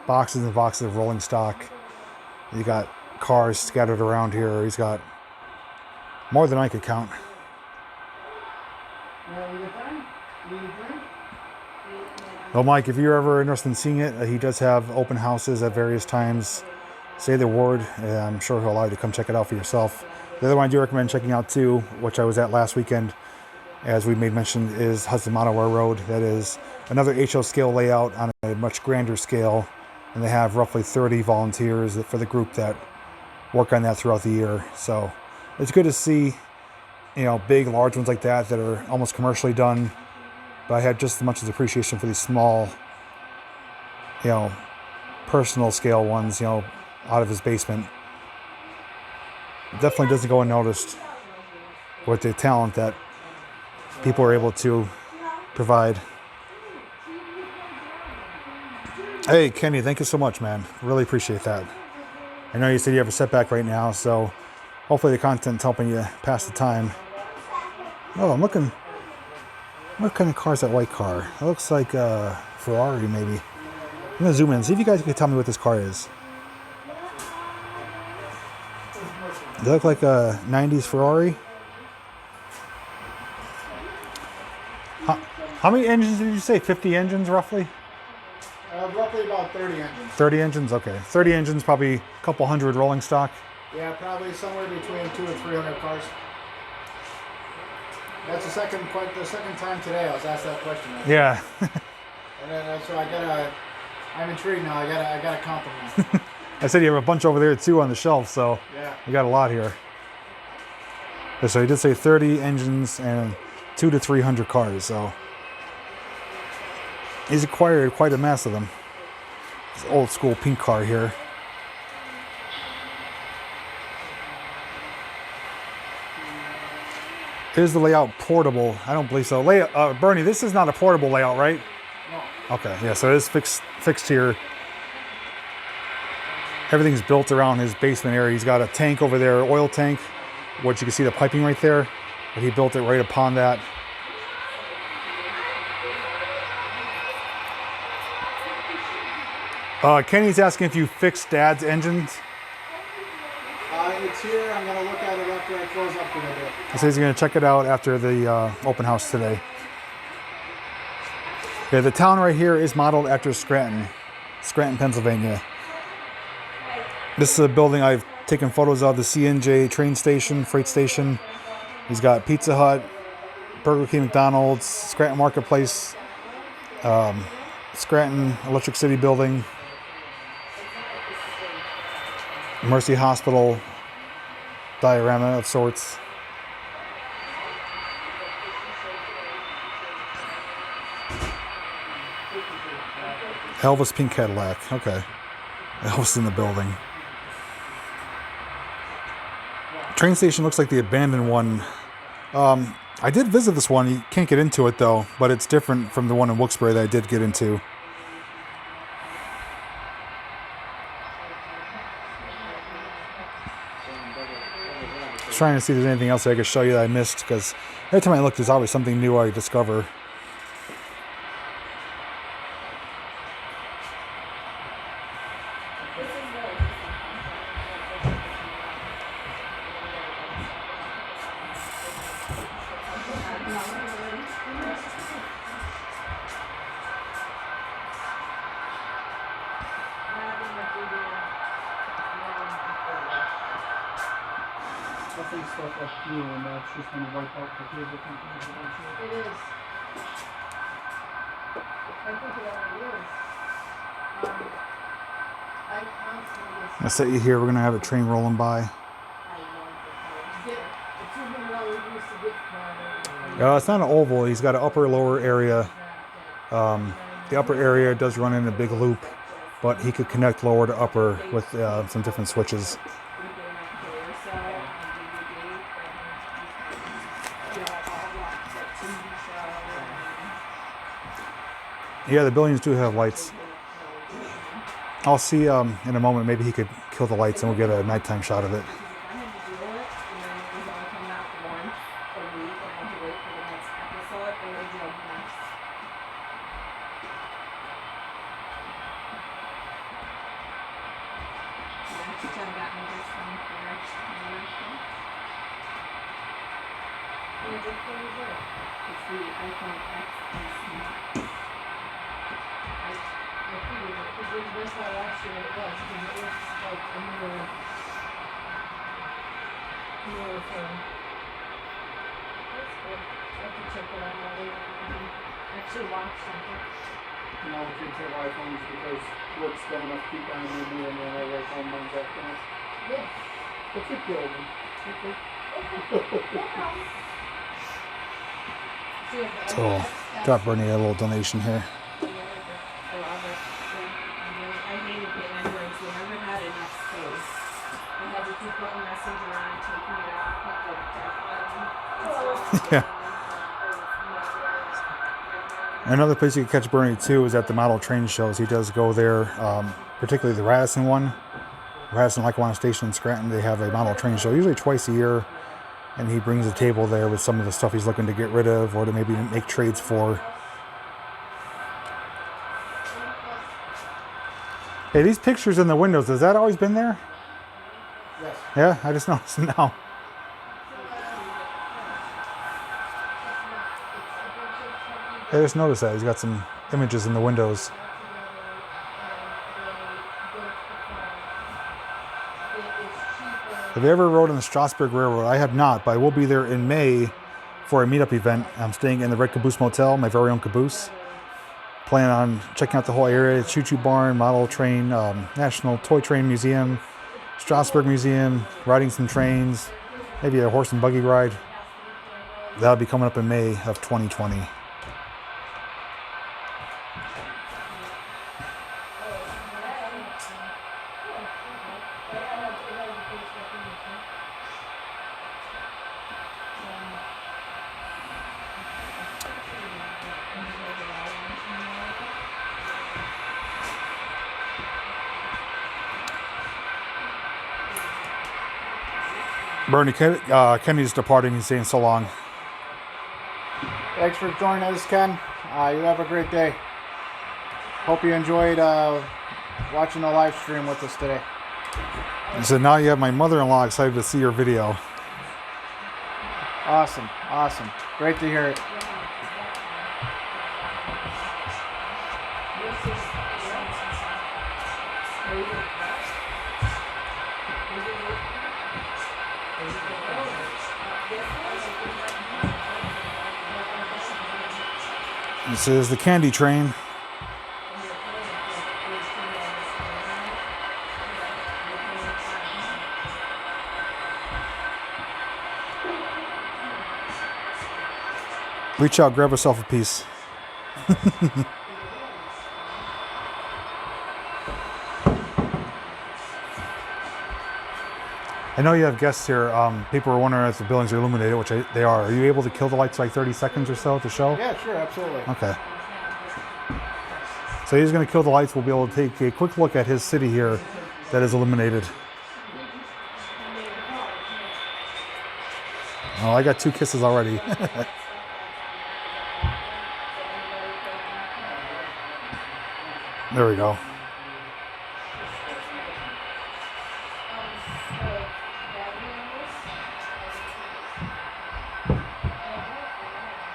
boxes and boxes of rolling stock. You got cars scattered around here. He's got more than I could count. Well, Mike, if you're ever interested in seeing it, he does have open houses at various times. Say the word, and I'm sure he'll allow you to come check it out for yourself. The other one I do recommend checking out too, which I was at last weekend, as we made mention, is Hudson Mountain Railroad. That is another HO scale layout on a much grander scale, and they have roughly 30 volunteers for the group that work on that throughout the year. So it's good to see, you know, big, large ones like that that are almost commercially done. But I had just as much as appreciation for these small, you know, personal scale ones, you know, out of his basement. It definitely doesn't go unnoticed with the talent that people are able to provide. Hey, Kenny, thank you so much, man. Really appreciate that. I know you said you have a setback right now, so hopefully the content's helping you pass the time. Oh, I'm looking. What kind of car is that white car? It looks like a Ferrari, maybe. I'm going to zoom in. See if you guys can tell me what this car is. Does it look like a 90s Ferrari? How many engines did you say? 50 engines, roughly? Roughly about 30 engines. 30 engines? Okay. 30 engines, probably a couple hundred rolling stock. Yeah, probably somewhere between 200 and 300 cars. That's the second time today I was asked that question. Yeah. And then so I'm intrigued now. I gotta count them now. I said you have a bunch over there too on the shelf, so yeah, you got a lot here. So he did say 30 engines and 200 to 300 cars, so he's acquired quite a mass of them. This old school pink car here. Is the layout portable? I don't believe so. Bernie, this is not a portable layout, right? no. Okay, yeah, so it is fixed here. Everything's built around his basement area. He's got a tank over there, oil tank, which you can see the piping right there. But he built it right upon that. Kenny's asking if you fixed Dad's engines. It's here. I'm gonna look at it after I close up for the day. He says he's gonna check it out after the open house today. Okay, the town right here is modeled after Scranton, Pennsylvania. This is a building I've taken photos of, the CNJ train station, freight station. He's got Pizza Hut, Burger King, McDonald's, Scranton Marketplace, Scranton Electric City building, Mercy Hospital, diorama of sorts. Elvis pink Cadillac. Okay. Elvis in the building. Train station looks like the abandoned one. I did visit this one. You can't get into it though, but it's different from the one in Wilkes-Barre that I did get into. Just trying to see if there's anything else I could show you that I missed, because every time I look, there's always something new I discover. I think stuff like you and that's just going to wipe out the cable companies eventually. It is. I think it already is. I constantly just. I'll set you here. We're going to have a train rolling by. It's not an oval. He's got an upper lower area. The upper area does run in a big loop, but he could connect lower to upper with some different switches. Yeah, the buildings do have lights. I'll see in a moment, maybe he could kill the lights and we'll get a nighttime shot of it. That's why last year it was, because it was like a newer thing. That's good. I have to check it out later. Actually watch something. Now the kids have iPhones because work's got enough people on me and then I write home runs after us. Yeah. But keep building. Okay. So, drop Bernie a little donation here. Yeah. Another place you can catch Bernie too is at the model train shows. He does go there, particularly the Radisson one. Radisson Lackawanna Station in Scranton, they have a model train show, usually twice a year. And he brings a table there with some of the stuff he's looking to get rid of or to maybe make trades for. Hey, these pictures in the windows, has that always been there? Yes. Yeah, I just noticed it now. I just noticed that. He's got some images in the windows. Have you ever rode on the Strasburg Railroad? I have not, but I will be there in May for a meetup event. I'm staying in the Red Caboose Motel, my very own caboose. Plan on checking out the whole area, Choo-Choo Barn, Model Train, National Toy Train Museum, Strasburg Museum, riding some trains, maybe a horse and buggy ride. That'll be coming up in May of 2020. Bernie, Kenny's departing. He's saying so long. Thanks for joining us, Ken. You have a great day. Hope you enjoyed watching the live stream with us today. He said, now you have my mother-in-law excited to see your video. Awesome. Awesome. Great to hear it. This is the candy train. Reach out, grab yourself a piece. I know you have guests here. People are wondering if the buildings are illuminated, which they are. Are you able to kill the lights for like 30 seconds or so to show? Yeah, sure, absolutely. Okay. So he's going to kill the lights. We'll be able to take a quick look at his city here that is illuminated. Oh, I got 2 kisses already. There we go.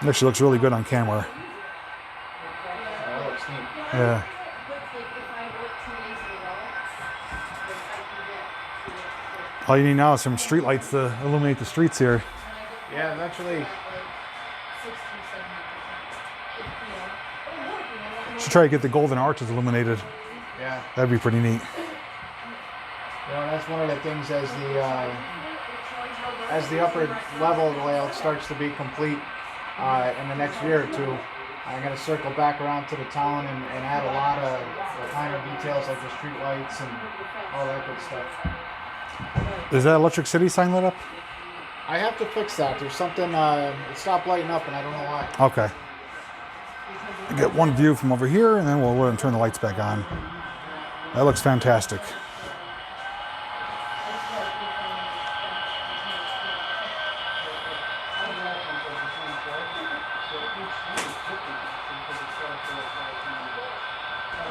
It actually looks really good on camera. That looks neat. Yeah. All you need now is some street lights to illuminate the streets here. Yeah, eventually. Should try to get the golden arches illuminated. Yeah. That'd be pretty neat. You know, that's one of the things as the upper level layout starts to be complete in the next year or two. I'm going to circle back around to the town and add a lot of the finer details like the street lights and all that good stuff. Is that Electric City sign lit up? I have to fix that. There's something, it stopped lighting up and I don't know why. Okay. I get one view from over here and then we'll go and turn the lights back on. That looks fantastic.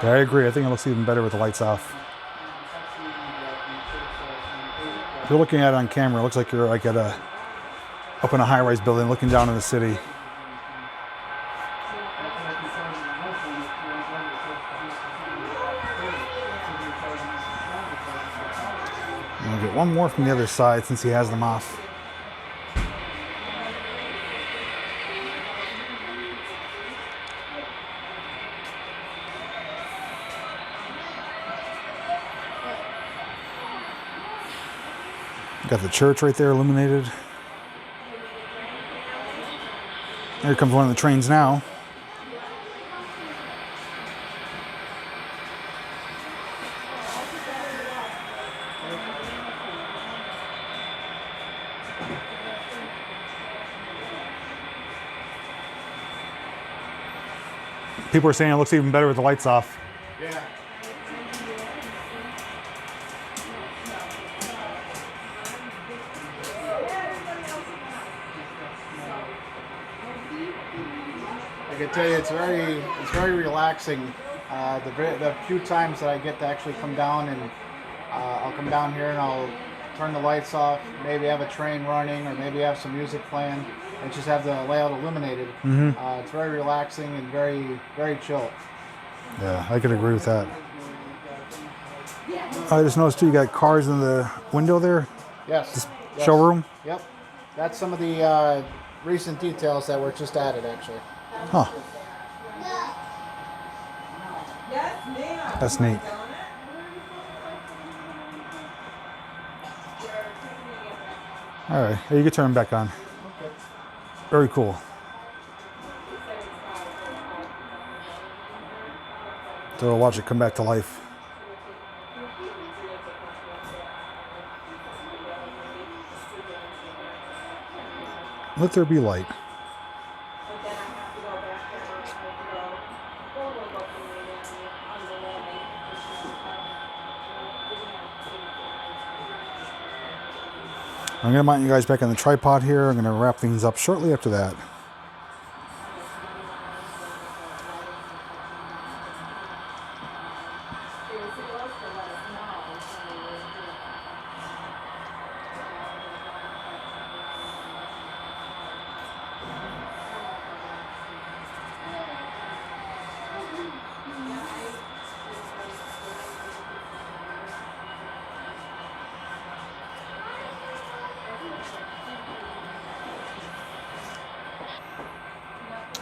Yeah, I agree. I think it looks even better with the lights off. If you're looking at it on camera, it looks like you're like up in a high-rise building looking down in the city. And I'll get one more from the other side since he has them off. Got the church right there illuminated. Here comes one of the trains now. People are saying it looks even better with the lights off. Yeah. I can tell you, it's very relaxing. The few times that I get to actually come down and I'll come down here and I'll turn the lights off, maybe have a train running or maybe have some music playing and just have the layout illuminated. It's very relaxing and very, very chill. Yeah, I could agree with that. I just noticed too, you got cars in the window there. Yes. Yes. Showroom. Yep. That's some of the recent details that were just added, actually. Huh. That's neat. All right, you can turn them back on. Okay. Very cool. So we'll watch it come back to life. Let there be light. I'm going to mount you guys back on the tripod here. I'm going to wrap things up shortly after that.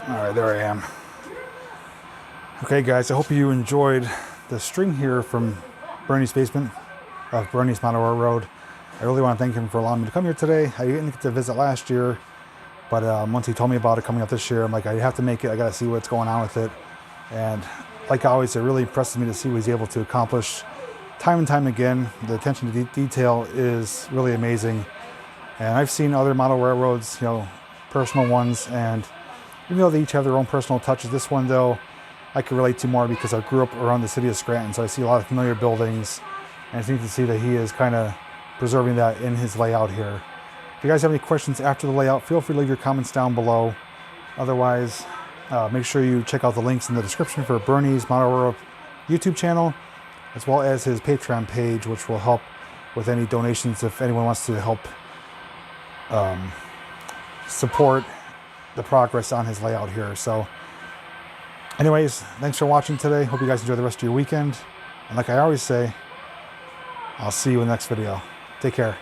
All right, there I am. Okay guys, I hope you enjoyed the stream here from Bernie's basement of Bernie's Model Railroad. I really want to thank him for allowing me to come here today. I didn't get to visit last year, but once he told me about it coming up this year, I'm like, I have to make it. I got to see what's going on with it. And like always, it really impresses me to see what he's able to accomplish time and time again. The attention to detail is really amazing. And I've seen other model railroads, you know, personal ones, and even though they each have their own personal touches, this one though, I can relate to more because I grew up around the city of Scranton, so I see a lot of familiar buildings, and it's neat to see that he is kind of preserving that in his layout here. If you guys have any questions after the layout, feel free to leave your comments down below. Otherwise, make sure you check out the links in the description for Bernie's Model Railroad YouTube channel, as well as his Patreon page, which will help with any donations if anyone wants to help support the progress on his layout here. So anyways, thanks for watching today. Hope you guys enjoy the rest of your weekend. And like I always say, I'll see you in the next video. Take care.